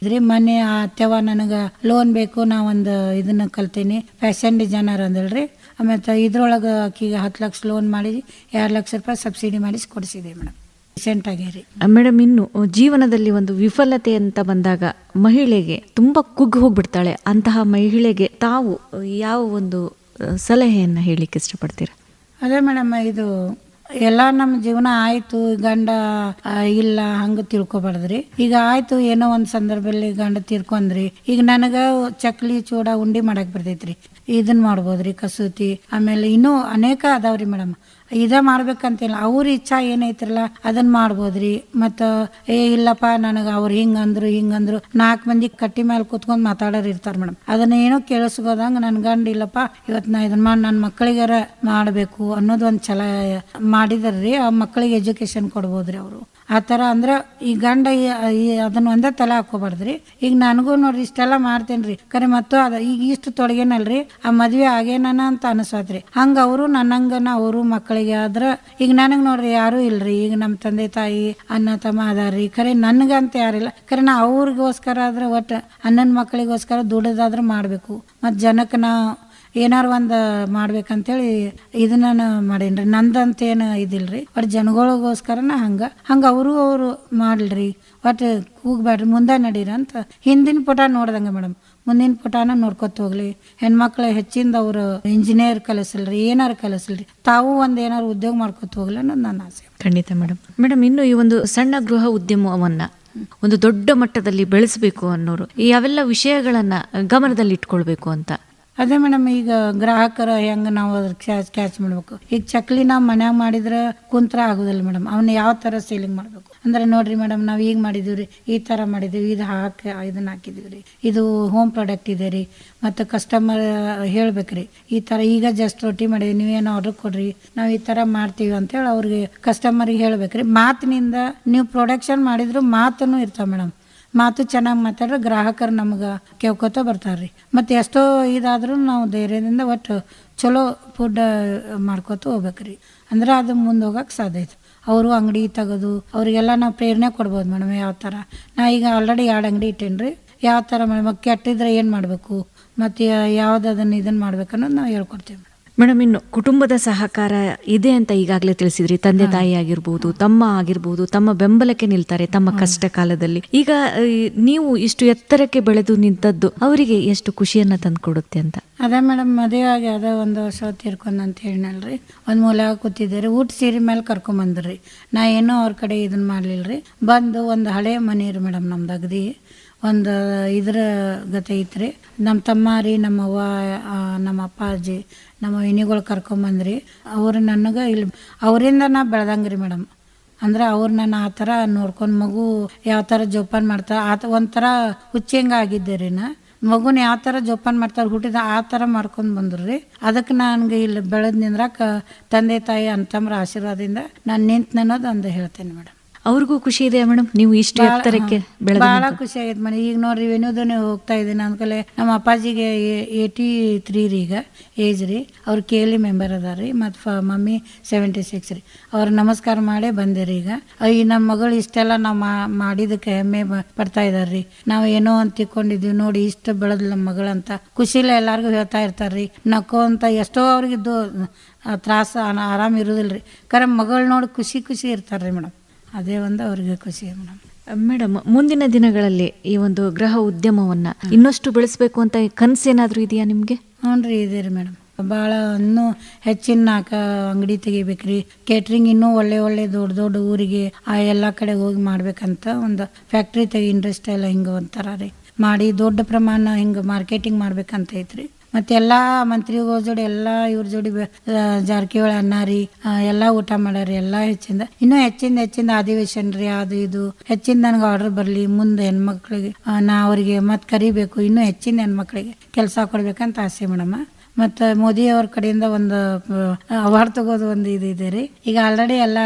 ಇದ್ರಿ, ಮೊನ್ನೆ ಆ ಅತ್ತೆವ ನನಗೆ ಲೋನ್ ಬೇಕು, ನಾವೊಂದು ಇದನ್ನು ಕಲ್ತೀನಿ, ಫ್ಯಾಷನ್ ಡಿಸೈನರ್ ಅಂದಳ್ರಿ. ಆಮೇಲೆ ಇದ್ರೊಳಗೆ ಆಕಿಗೆ 10 ಲಕ್ಷ ಲೋನ್ ಮಾಡಿ 2 ಲಕ್ಷ ರೂಪಾಯಿ ಸಬ್ಸಿಡಿ ಮಾಡಿಸಿ ಕೊಡಿಸಿದೆ ಮೇಡಮ್ ರೀಸೆಂಟಾಗಿ ರೀ. ಮೇಡಮ್, ಇನ್ನು ಜೀವನದಲ್ಲಿ ಒಂದು ವಿಫಲತೆ ಅಂತ ಬಂದಾಗ ಮಹಿಳೆಗೆ ತುಂಬ ಕುಗ್ಗಿ ಹೋಗ್ಬಿಡ್ತಾಳೆ. ಅಂತಹ ಮಹಿಳೆಗೆ ತಾವು ಯಾವ ಒಂದು ಸಲಹೆಯನ್ನು ಹೇಳಲಿಕ್ಕೆ ಇಷ್ಟಪಡ್ತೀರಾ? ಅದೇ ಮೇಡಮ್, ಇದು ಎಲ್ಲ ನಮ್ಮ ಜೀವನ ಆಯಿತು, ಗಂಡ ಇಲ್ಲ ಹಂಗೆ ತಿಳ್ಕೊಬಾರ್ದ್ರಿ. ಈಗ ಆಯಿತು, ಏನೋ ಒಂದು ಸಂದರ್ಭದಲ್ಲಿ ಗಂಡ ತೀರ್ಕೊಂಡ್ರಿ, ಈಗ ನನಗೆ ಚಕ್ಲಿ ಚೂಡ ಉಂಡಿ ಮಾಡಕ್ಕೆ ಬರ್ತೈತ್ರಿ, ಇದನ್ನ ಮಾಡ್ಬೋದ್ರಿ, ಕಸೂತಿ, ಆಮೇಲೆ ಇನ್ನೂ ಅನೇಕ ಅದಾವ್ರಿ ಮೇಡಮ್. ಇದೇ ಮಾಡ್ಬೇಕಂತಿಲ್ಲ, ಅವ್ರ ಇಚ್ಛಾ ಏನೈತ್ರಲ್ಲ ಅದನ್ನ ಮಾಡ್ಬೋದ್ರಿ. ಮತ್ತು ಇಲ್ಲಪ್ಪ ನನಗೆ ಅವ್ರು ಹಿಂಗಂದ್ರು 4 ಮಂದಿ ಕಟ್ಟಿ ಮೇಲೆ ಕೂತ್ಕೊಂಡು ಮಾತಾಡೋರು ಇರ್ತಾರೆ ಮೇಡಮ್. ಅದನ್ನ ಏನೋ ಕೇಳಿಸ್ಬೋದಂಗೆ ನನ್ನ ಗಂಡ ಇಲ್ಲಪ್ಪ ಇವತ್ತು ನಾ ಇದನ್ನ ಮಾಡಿ ನನ್ನ ಮಕ್ಕಳಿಗಾರ ಮಾಡಬೇಕು ಅನ್ನೋದು ಒಂದು ಛಲ ಮಾಡಿದಾರ್ರಿ. ಆ ಮಕ್ಕಳಿಗೆ ಎಜುಕೇಶನ್ ಕೊಡ್ಬೋದ್ರಿ ಅವರು. ಆ ಥರ ಅಂದ್ರೆ ಈ ಗಂಡ ಅದನ್ನ ಒಂದೇ ತಲೆ ಹಾಕೋಬಾರ್ದ್ರಿ. ಈಗ ನನಗೂ ನೋಡ್ರಿ ಇಷ್ಟೆಲ್ಲ ಮಾಡ್ತೇನೆ ರೀ, ಖರೆ ಮತ್ತು ಈಗ ಇಷ್ಟು ತೊಡಗೇನಲ್ರಿ, ಆ ಮದುವೆ ಆಗೇನ ಅಂತ ಅನಿಸತ್ರಿ. ಹಂಗೆ ಅವರು ನನ್ನಂಗನ ಅವರು ಮಕ್ಕಳಿಗೆ ಮಕ್ಕಳಿಗೆ ಆದ್ರೆ ಈಗ ನನಗೆ ನೋಡ್ರಿ ಯಾರೂ ಇಲ್ರಿ. ಈಗ ನಮ್ಮ ತಂದೆ ತಾಯಿ ಅಣ್ಣ ತಮ್ಮ ಅದಾರ್ರಿ, ಖರೆ ನನಗಂತ ಯಾರಿಲ್ಲ. ಖರೆ ನಾ ಅವ್ರಿಗೋಸ್ಕರ ಆದ್ರೆ ಒಟ್ಟು ಅಣ್ಣನ ಮಕ್ಕಳಿಗೋಸ್ಕರ ದುಡಿದಾದ್ರೆ ಮಾಡಬೇಕು. ಮತ್ತು ಜನಕ್ಕೆ ನಾ ಏನಾರು ಒಂದು ಮಾಡ್ಬೇಕಂತೇಳಿ ಇದನ್ನ ಮಾಡೀನಿ. ನಂದಂತೇನು ಇದಿಲ್ರಿ, ಒಟ್ಟು ಜನಗಳಿಗೋಸ್ಕರನ ಹಂಗೆ ಅವರು ಮಾಡಲ್ರಿ. ಒಟ್ಟು ಕೂಗ್ಬೇಡ್ರಿ, ಮುಂದೆ ನಡೀರಿ ಅಂತ ಹಿಂದಿನ ಪುಟ ನೋಡ್ದಂಗೆ ಮೇಡಮ್ ಮುಂದಿನ ಪುಟಾನ ನೋಡ್ಕೊತ ಹೋಗ್ಲಿ. ಹೆಣ್ಮಕ್ಳು ಹೆಚ್ಚಿಂದ ಅವರು ಇಂಜಿನಿಯರ್ ಕಲಿಸಲ್ರಿ, ಏನಾರು ಕಲಿಸಲ್ರಿ, ತಾವು ಒಂದು ಏನಾರು ಉದ್ಯೋಗ ಮಾಡ್ಕೊತ ಹೋಗ್ಲಿ ಅನ್ನೋದು ನನ್ನ ಆಸೆ. ಖಂಡಿತ ಮೇಡಮ್ ಇನ್ನು ಈ ಒಂದು ಸಣ್ಣ ಗೃಹ ಉದ್ಯಮವನ್ನ ಒಂದು ದೊಡ್ಡ ಮಟ್ಟದಲ್ಲಿ ಬೆಳೆಸಬೇಕು ಅನ್ನೋರು ಯಾವೆಲ್ಲ ವಿಷಯಗಳನ್ನ ಗಮನದಲ್ಲಿ ಇಟ್ಕೊಳ್ಬೇಕು ಅಂತ? ಅದೇ ಮೇಡಮ್, ಈಗ ಗ್ರಾಹಕರ ಹೆಂಗೆ ನಾವು ಅದ್ರ ಕ್ಯಾಚ್ ಮಾಡಬೇಕು. ಈಗ ಚಕ್ಲಿ ನಾವು ಮನ್ಯಾಗ ಮಾಡಿದ್ರೆ ಕುಂತ್ರ ಆಗೋದಿಲ್ಲ ಮೇಡಮ್, ಅವನ್ನ ಯಾವ ಥರ ಸೇಲಿಂಗ್ ಮಾಡಬೇಕು ಅಂದರೆ ನೋಡಿರಿ ಮೇಡಮ್, ನಾವು ಈಗ ಮಾಡಿದ್ದೀವಿ ರೀ, ಈ ಥರ ಮಾಡಿದ್ದೀವಿ, ಇದನ್ನ ಹಾಕಿದ್ದೀವಿ ರೀ, ಇದು ಹೋಮ್ ಪ್ರಾಡಕ್ಟ್ ಇದೆ ರೀ, ಮತ್ತು ಕಸ್ಟಮರ್ ಹೇಳ್ಬೇಕ್ರಿ ಈ ಥರ ಈಗ ಜಸ್ಟ್ ರೊಟ್ಟಿ ಮಾಡಿದ್ವಿ, ನೀವೇನು ಆರ್ಡ್ರ್ ಕೊಡ್ರಿ, ನಾವು ಈ ಥರ ಮಾಡ್ತೀವಿ ಅಂತೇಳಿ ಅವ್ರಿಗೆ ಕಸ್ಟಮರಿಗೆ ಹೇಳ್ಬೇಕ್ರಿ. ಮಾತಿನಿಂದ ನೀವು ಪ್ರೊಡಕ್ಷನ್ ಮಾಡಿದ್ರು ಮಾತನ್ನು ಇರ್ತಾವೆ ಮೇಡಮ್. ಮಾತು ಚೆನ್ನಾಗಿ ಮಾತಾಡ್ರೆ ಗ್ರಾಹಕರು ನಮ್ಗೆ ಕೇಳ್ಕೊತ ಬರ್ತಾರೆ ರೀ. ಮತ್ತು ಎಷ್ಟೋ ಇದಾದ್ರೂ ನಾವು ಧೈರ್ಯದಿಂದ ಒಟ್ಟು ಚಲೋ ಫುಡ್ ಮಾಡ್ಕೊತ ಹೋಗ್ಬೇಕ್ರಿ. ಅಂದ್ರೆ ಅದು ಮುಂದೆ ಹೋಗಕ್ಕೆ ಸಾಧ್ಯ ಐತೆ. ಅವರು ಅಂಗಡಿ ತೆಗೆದು ಅವರಿಗೆಲ್ಲ ನಾವು ಪ್ರೇರಣೆ ಕೊಡ್ಬೋದು ಮೇಡಮ್. ಯಾವ ಥರ ನಾ ಈಗ ಆಲ್ರೆಡಿ 2 ಅಂಗಡಿ ಇಟ್ಟೇನಿ ರೀ, ಯಾವ ಥರ ಮೇಡಮ್ ಕೆಟ್ಟಿದ್ರೆ ಏನು ಮಾಡಬೇಕು ಮತ್ತು ಯಾವ್ದು ಇದನ್ನು ಮಾಡ್ಬೇಕು ಅನ್ನೋದು ನಾವು ಹೇಳ್ಕೊಡ್ತೀವಿ ಮೇಡಮ್. ಇನ್ನು ಕುಟುಂಬದ ಸಹಕಾರ ಇದೆ ಅಂತ ಈಗಾಗಲೇ ತಿಳಿಸಿದ್ರಿ. ತಂದೆ ತಾಯಿ ಆಗಿರ್ಬೋದು, ತಮ್ಮ ಆಗಿರ್ಬೋದು, ತಮ್ಮ ಬೆಂಬಲಕ್ಕೆ ನಿಲ್ತಾರೆ ತಮ್ಮ ಕಷ್ಟ ಕಾಲದಲ್ಲಿ. ಈಗ ನೀವು ಇಷ್ಟು ಎತ್ತರಕ್ಕೆ ಬೆಳೆದು ನಿಂತದ್ದು ಅವರಿಗೆ ಎಷ್ಟು ಖುಷಿಯನ್ನ ತಂದುಕೊಡುತ್ತೆ ಅಂತ? ಅದೇ ಮೇಡಮ್, ಮದುವೆ ಆಗಿ ಅದೇ 1 ವರ್ಷ ತೀರ್ಕೊಂಡು ಅಂತ ಹೇಳಿನಲ್ರಿ, ಒಂದು ಮೂಲೆಯಾಗ ಕೂತಿದ್ದೀರಿ, ಊಟ ಸೀರೆ ಮೇಲೆ ಕರ್ಕೊಂಬಂದ್ರಿ. ನಾ ಏನೋ ಅವ್ರ ಕಡೆ ಇದನ್ನು ಮಾಡಲಿಲ್ಲ ರೀ. ಬಂದು ಒಂದು ಹಳೆ ಮನೆ ರೀ ಮೇಡಮ್, ನಮ್ದು ಅಗದಿ ಒಂದು ಇದ್ರ ಗತೆ ಐತ್ರಿ. ನಮ್ಮ ತಮ್ಮ ರೀ, ನಮ್ಮವ್ವ, ನಮ್ಮ ಅಪ್ಪಾಜಿ, ನಮ್ಮ ಹೆಣ್ಣಿಗಳು ಕರ್ಕೊಂಬಂದ್ರಿ. ಅವ್ರು ನನಗೆ ಇಲ್ಲಿ ಅವರಿಂದ ನಾ ಬೆಳೆದಂಗೆ ರೀ ಮೇಡಮ್. ಅಂದ್ರೆ ಅವ್ರು ನಾನು ಆ ಥರ ನೋಡ್ಕೊಂಡು ಮಗು ಯಾವ ಥರ ಜೋಪಾನ ಮಾಡ್ತಾರೆ ಒಂಥರ ಹುಚ್ಚಂಗೆ ಆಗಿದ್ದೆ ರೀ. ಮಗುನ ಯಾವ ಥರ ಜೋಪಾನ ಮಾಡ್ತಾರೆ ಹುಟ್ಟಿದ ಆ ಥರ ಮಾಡ್ಕೊಂಡು ಬಂದ್ರು ರೀ. ಅದಕ್ಕೆ ನನಗೆ ಇಲ್ಲಿ ಬೆಳೆದು ನಿಂದ್ರಾಕ ತಂದೆ ತಾಯಿ ಅಂತಮ್ರ ಆಶೀರ್ವಾದದಿಂದ ನಾನು ನಿಂತು ಅನ್ನೋದು ಒಂದು ಹೇಳ್ತೇನೆ ಮೇಡಮ್. ಅವ್ರಿಗೂ ಖುಷಿ ಇದೆ ಮೇಡಮ್, ನೀವು ಇಷ್ಟು ಎತ್ತರಕ್ಕೆ ಭಾಳ ಖುಷಿ ಆಗೈತೆ ಮೇಡಮ್. ಈಗ ನೋಡ್ರಿ ವಿನೋದನೆ ಹೋಗ್ತಾ ಇದ್ದೀನಿ ಅಂದ್ಕಲೆ ನಮ್ಮ ಅಪ್ಪಾಜಿಗೆ 83 ರೀ ಈಗ ಏಜ್ ರೀ. ಅವ್ರು KL ಮೆಂಬರ್ ಅದಾರ ರೀ, ಮತ್ತು ಮಮ್ಮಿ 76 ರೀ. ಅವ್ರು ನಮಸ್ಕಾರ ಮಾಡೇ ಬಂದೆ ರೀ. ಈಗ ನಮ್ಮ ಮಗಳು ಇಷ್ಟೆಲ್ಲ ನಾವು ಮಾಡಿದಕ್ಕೆ ಹೆಮ್ಮೆ ಪಡ್ತಾ ಇದ್ದಾರೆ ರೀ. ನಾವು ಏನೋ ಅಂತ ತಿಳ್ಕೊಂಡಿದ್ದೀವಿ, ನೋಡಿ ಇಷ್ಟು ಬೆಳೆದ್ಲು ನಮ್ಮ ಮಗಳಂತ ಖುಷಿಲ್ಲ ಎಲ್ಲರಿಗೂ ಹೇಳ್ತಾ ಇರ್ತಾರೆ ರೀ. ನಕ್ಕೋ ಅಂತ ಎಷ್ಟೋ ಅವ್ರಿಗಿದ್ದು ತ್ರಾಸ ಆರಾಮ ಇರೋದಿಲ್ಲ ರೀ. ಕರೆ ಮಗಳು ನೋಡಿ ಖುಷಿ ಇರ್ತಾರೆ ರೀ ಮೇಡಮ್. ಅದೇ ಒಂದು ಅವ್ರಿಗೆ ಖುಷಿ ಮೇಡಮ್. ಮೇಡಮ್, ಮುಂದಿನ ದಿನಗಳಲ್ಲಿ ಈ ಒಂದು ಗೃಹ ಉದ್ಯಮವನ್ನ ಇನ್ನಷ್ಟು ಬೆಳೆಸಬೇಕು ಅಂತ ಕನಸೇನಾದ್ರೂ ಇದೆಯಾ ನಿಮಗೆ? ಹ್ಞೂ ರೀ, ಇದೆ ರೀ ಮೇಡಮ್. ಭಾಳ ಇನ್ನೂ ಹೆಚ್ಚಿನ ಅಂಗಡಿ ತೆಗಿಬೇಕ್ರಿ. ಕೇಟ್ರಿಂಗ್ ಇನ್ನೂ ಒಳ್ಳೆ ದೊಡ್ಡ ಊರಿಗೆ ಎಲ್ಲ ಕಡೆ ಹೋಗಿ ಮಾಡ್ಬೇಕಂತ ಒಂದು ಫ್ಯಾಕ್ಟ್ರಿ ಇಂಡಸ್ಟ್ರಿ ಎಲ್ಲ ಹಿಂಗೆ ಒಂಥರ ರೀ ಮಾಡಿ ದೊಡ್ಡ ಪ್ರಮಾಣ ಹಿಂಗೆ ಮಾರ್ಕೆಟಿಂಗ್ ಮಾಡ್ಬೇಕಂತ ಐತ್ರಿ. ಮತ್ತು ಎಲ್ಲ ಮಂತ್ರಿಗಳ ಜೋಡಿ ಎಲ್ಲ ಇವ್ರ ಜೋಡಿ ಜಾರಕಿಹೊಳಿ ಅಣ್ಣ ರೀ ಎಲ್ಲ ಊಟ ಮಾಡ್ಯಾರಿ. ಎಲ್ಲ ಇನ್ನೂ ಹೆಚ್ಚಿಂದ ಅಧಿವೇಶನ ರೀ, ಅದು ಇದು ಹೆಚ್ಚಿಂದ ನನಗೆ ಆರ್ಡರ್ ಬರಲಿ. ಮುಂದೆ ಹೆಣ್ಮಕ್ಳಿಗೆ ನಾ ಅವರಿಗೆ ಮತ್ತೆ ಕರಿಬೇಕು, ಇನ್ನೂ ಹೆಚ್ಚಿನ ಹೆಣ್ಮಕ್ಳಿಗೆ ಕೆಲಸ ಕೊಡ್ಬೇಕಂತ ಆಸೆ ಮೇಡಮ್. ಮತ್ತು ಮೋದಿಯವ್ರ ಕಡೆಯಿಂದ ಒಂದು ಅವಾರ್ಡ್ ತಗೋದು ಒಂದು ಇದೆ ರೀ. ಈಗ ಆಲ್ರೆಡಿ ಎಲ್ಲ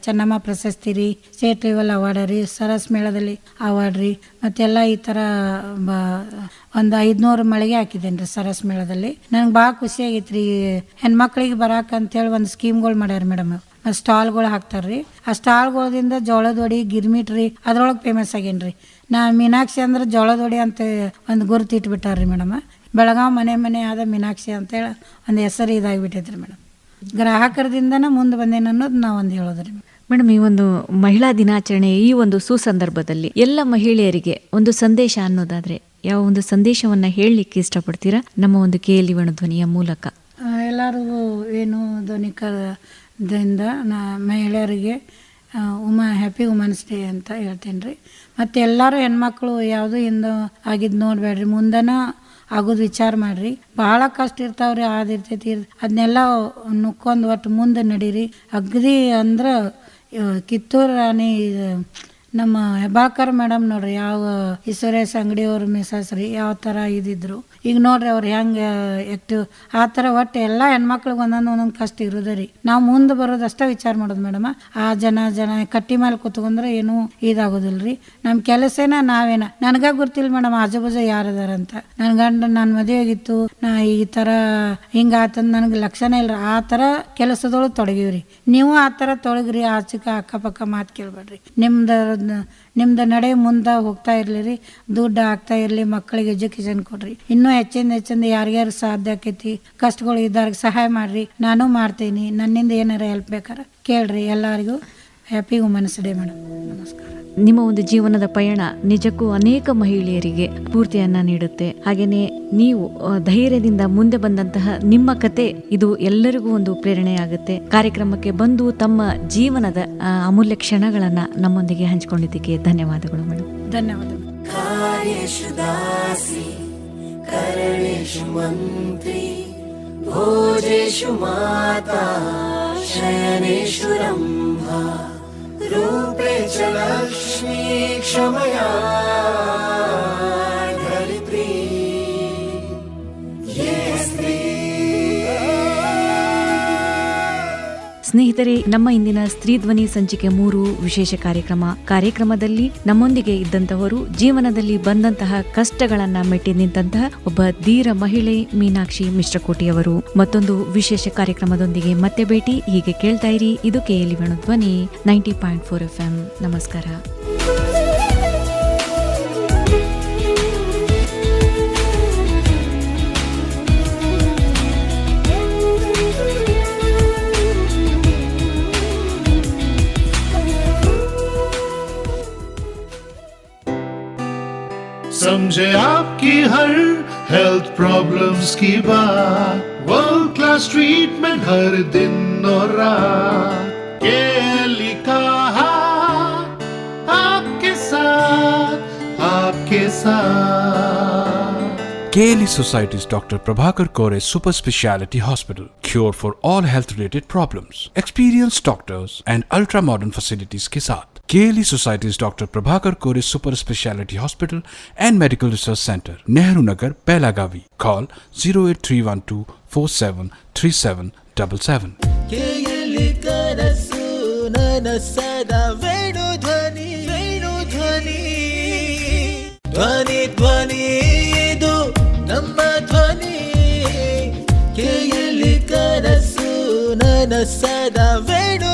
ಚೆನ್ನಮ್ಮ ಪ್ರಶಸ್ತಿ ರೀ, ಸ್ಟೇಟ್ ಲೆವೆಲ್ ಅವಾರ್ಡ್ ರೀ, ಸರಸ್ ಮೇಳದಲ್ಲಿ ಅವಾರ್ಡ್ ರೀ, ಮತ್ತೆಲ್ಲ ಈ ಥರ ಒಂದು 500 ಮಳಿಗೆ ಹಾಕಿದ್ದೇನೆ ರೀ ಸರಸ್ ಮೇಳದಲ್ಲಿ. ನನಗೆ ಭಾಳ ಖುಷಿ ಆಗೈತೆ ರೀ. ಹೆಣ್ಮಕ್ಳಿಗೆ ಬರಾಕಂತೇಳಿ ಒಂದು ಸ್ಕೀಮ್ಗಳು ಮಾಡ್ಯಾರ ಮೇಡಮ್. ಸ್ಟಾಲ್ಗಳು ಹಾಕ್ತಾರೆ ರೀ. ಆ ಸ್ಟಾಲ್ಗಳದಿಂದ ಜೋಳದ ವಡಿ, ಗಿರ್ಮಿಟ್ ರೀ, ಅದ್ರೊಳಗೆ ಫೇಮಸ್ ಆಗೇನ್ರಿ. ನಾ ಮೀನಾಕ್ಷಿ ಅಂದ್ರೆ ಜೋಳದ ವಡಿ ಅಂತ ಒಂದು ಗುರುತು ಇಟ್ಬಿಟ್ಟಾರ್ರಿ ಮೇಡಮ್. ಬೆಳಗಾವ್ ಮನೆ ಆದ ಮೀನಾಕ್ಷಿ ಅಂತೇಳಿ ಒಂದು ಹೆಸರು ಇದಾಗಿಬಿಟ್ಟೈತ್ರಿ ಮೇಡಮ್. ಗ್ರಾಹಕರದಿಂದನೇ ಮುಂದೆ ಬಂದೇನು ಅನ್ನೋದು ನಾವು ಒಂದು ಹೇಳೋದ್ರಿ ಮೇಡಮ್. ಈ ಒಂದು ಮಹಿಳಾ ದಿನಾಚರಣೆ ಈ ಒಂದು ಸುಸಂದರ್ಭದಲ್ಲಿ ಎಲ್ಲ ಮಹಿಳೆಯರಿಗೆ ಒಂದು ಸಂದೇಶ ಅನ್ನೋದಾದ್ರೆ ಯಾವ ಒಂದು ಸಂದೇಶವನ್ನ ಹೇಳಲಿಕ್ಕೆ ಇಷ್ಟಪಡ್ತೀರಾ ನಮ್ಮ ಒಂದು KL ಧ್ವನಿಯ ಮೂಲಕ? ಎಲ್ಲರಿಗೂ ಏನು ಧ್ವನಿಕದಿಂದ ಮಹಿಳೆಯರಿಗೆ ಹ್ಯಾಪಿ ವುಮೆನ್ಸ್ ಡೇ ಅಂತ ಹೇಳ್ತೇನೆ ರೀ. ಮತ್ತು ಎಲ್ಲರೂ ಹೆಣ್ಮಕ್ಳು ಯಾವುದೂ ಹಿಂದೆ ಆಗಿದ್ದು ನೋಡಬೇಡ್ರಿ, ಮುಂದನ ಆಗೋದು ವಿಚಾರ ಮಾಡಿರಿ. ಭಾಳ ಕಷ್ಟ ಇರ್ತಾವ್ರಿ, ಆದಿರ್ತೈತಿ, ಅದನ್ನೆಲ್ಲ ನುಕ್ಕೊಂಡು ಒಟ್ಟು ಮುಂದೆ ನಡೀರಿ. ಅಗದಿ ಅಂದ್ರೆ ಕಿತ್ತೂರು ರಾಣಿ ನಮ್ಮ ಹೆಬ್ಬಾಳ್ಕರ್ ಮೇಡಮ್ ನೋಡ್ರಿ, ಯಾವ ಈಶ್ವರೇಶ್ ಅಂಗಡಿ ಅವ್ರ ಮಿಸಸ್ ರೀ, ಯಾವ ಥರ ಇದ್ದಿದ್ರು. ಈಗ ನೋಡ್ರಿ ಅವ್ರು ಹೆಂಗೆ ಆ್ಯಕ್ಟಿವ್, ಆ ಥರ ಒಟ್ಟು ಎಲ್ಲ ಹೆಣ್ಮಕ್ಳಿಗೆ ಒಂದೊಂದು ಕಷ್ಟ ಇರೋದು ರೀ. ನಾವು ಮುಂದೆ ಬರೋದಷ್ಟೇ ವಿಚಾರ ಮಾಡೋದು ಮೇಡಮ್. ಆ ಜನ ಕಟ್ಟಿ ಮೇಲೆ ಕೂತ್ಕೊಂಡ್ರೆ ಏನೂ ಇದಾಗೋದಿಲ್ಲ ರೀ. ನಮ್ಮ ಕೆಲಸನ ನಾವೇನ, ನನಗ ಗೊತ್ತಿಲ್ಲ ಮೇಡಮ್ ಆಜು ಬಾಜು ಯಾರದಾರ ಅಂತ. ನನ್ನ ಗಂಡ ನನ್ನ ಮದುವೆಗಿತ್ತು, ನಾ ಈ ಥರ ಹಿಂಗಾತಂದು ನನಗೆ ಲಕ್ಷಣ ಇಲ್ಲ. ಆ ಥರ ಕೆಲಸದೊಳಗೆ ತೊಡಗಿವ್ರಿ. ನೀವು ಆ ಥರ ತೊಡಗ್ರಿ, ಆಚೆಗೆ ಅಕ್ಕಪಕ್ಕ ಮಾತು ಕೇಳಬೇಡ್ರಿ. ನಿಮ್ದು ನಡೆ ಮುಂದೆ ಹೋಗ್ತಾ ಇರಲಿ ರೀ, ದುಡ್ಡು ಆಗ್ತಾ ಇರಲಿ, ಮಕ್ಕಳಿಗೆ ಎಜುಕೇಶನ್ ಕೊಡ್ರಿ. ಇನ್ನೂ ಹೆಚ್ಚಿಂದ ಯಾರ್ಯಾರು ಸಾಧ್ಯ ಆಕೈತಿ, ಕಷ್ಟಗಳು ಇದ್ದಾರಿಗೆ ಸಹಾಯ ಮಾಡ್ರಿ. ನಾನು ಮಾಡ್ತೀನಿ, ನನ್ನಿಂದ ಏನಾರ ಹೆಲ್ಪ್ ಬೇಕಾರೆ ಕೇಳ್ರಿ. ಎಲ್ಲರಿಗೂ ಹ್ಯಾಪಿ ವುಮೆನ್ಸ್ ಡೇ ಮೇಡಮ್. ನಮಸ್ಕಾರ. ನಿಮ್ಮ ಒಂದು ಜೀವನದ ಪಯಣ ನಿಜಕ್ಕೂ ಅನೇಕ ಮಹಿಳೆಯರಿಗೆ ಸ್ಫೂರ್ತಿಯನ್ನ ನೀಡುತ್ತೆ. ಹಾಗೇನೆ ನೀವು ಧೈರ್ಯದಿಂದ ಮುಂದೆ ಬಂದಂತಹ ನಿಮ್ಮ ಕತೆ ಇದು ಎಲ್ಲರಿಗೂ ಒಂದು ಪ್ರೇರಣೆಯಾಗುತ್ತೆ. ಕಾರ್ಯಕ್ರಮಕ್ಕೆ ಬಂದು ತಮ್ಮ ಜೀವನದ ಅಮೂಲ್ಯ ಕ್ಷಣಗಳನ್ನ ನಮ್ಮೊಂದಿಗೆ ಹಂಚಿಕೊಂಡಿದ್ದಕ್ಕೆ ಧನ್ಯವಾದಗಳು ಮೇಡಮ್. ಧನ್ಯವಾದಗಳು. कार्येषु दासी करणेषु मन्त्री भोजेषु माता शयनेषु रम्भा रूपे च लक्ष्मी क्षमया धरित्री ये स्त्री. ಸ್ನೇಹಿತರೆ, ನಮ್ಮ ಇಂದಿನ ಸ್ತ್ರೀ ಧ್ವನಿ ಸಂಚಿಕೆ 3 ವಿಶೇಷ ಕಾರ್ಯಕ್ರಮದಲ್ಲಿ ನಮ್ಮೊಂದಿಗೆ ಇದ್ದಂತವರು ಜೀವನದಲ್ಲಿ ಬಂದಂತಹ ಕಷ್ಟಗಳನ್ನ ಮೆಟ್ಟಿ ನಿಂತಹ ಒಬ್ಬ ಧೀರ ಮಹಿಳೆ ಮೀನಾಕ್ಷಿ ಮಿಶ್ರಕೋಟಿಯವರು. ಮತ್ತೊಂದು ವಿಶೇಷ ಕಾರ್ಯಕ್ರಮದೊಂದಿಗೆ ಮತ್ತೆ ಭೇಟಿ. ಹೀಗೆ ಕೇಳ್ತಾ ಇರಿ, ಇದು ಕೆಎಲ್ಇ ವೇಣುಧ್ವನಿ 90.4 FM. ನಮಸ್ಕಾರ. समझे आपकी हर हेल्थ प्रॉब्लम्स की बात, वर्ल्ड क्लास ट्रीटमेंट हर दिन और रात. केएलई का हाथ आपके साथ, आपके साथ. KLE Society's Dr. Prabhakar Kore Super Speciality Hospital. Cure for all health related problems. Experienced doctors and ultra modern facilities के साथ. KLE Society's Dr. Prabhakar Kore Super Speciality Hospital and Medical Research Center, Nehru Nagar, Belagavi. Call 08312 473777. KLE Kanasu ನನಸದ Venudhwani. ಧ್ವನಿ ಧ್ವನಿ ಇದು ನಮ್ಮ ಧ್ವನಿ. KLI ಕನಸು ನನಸದ ವೇಣು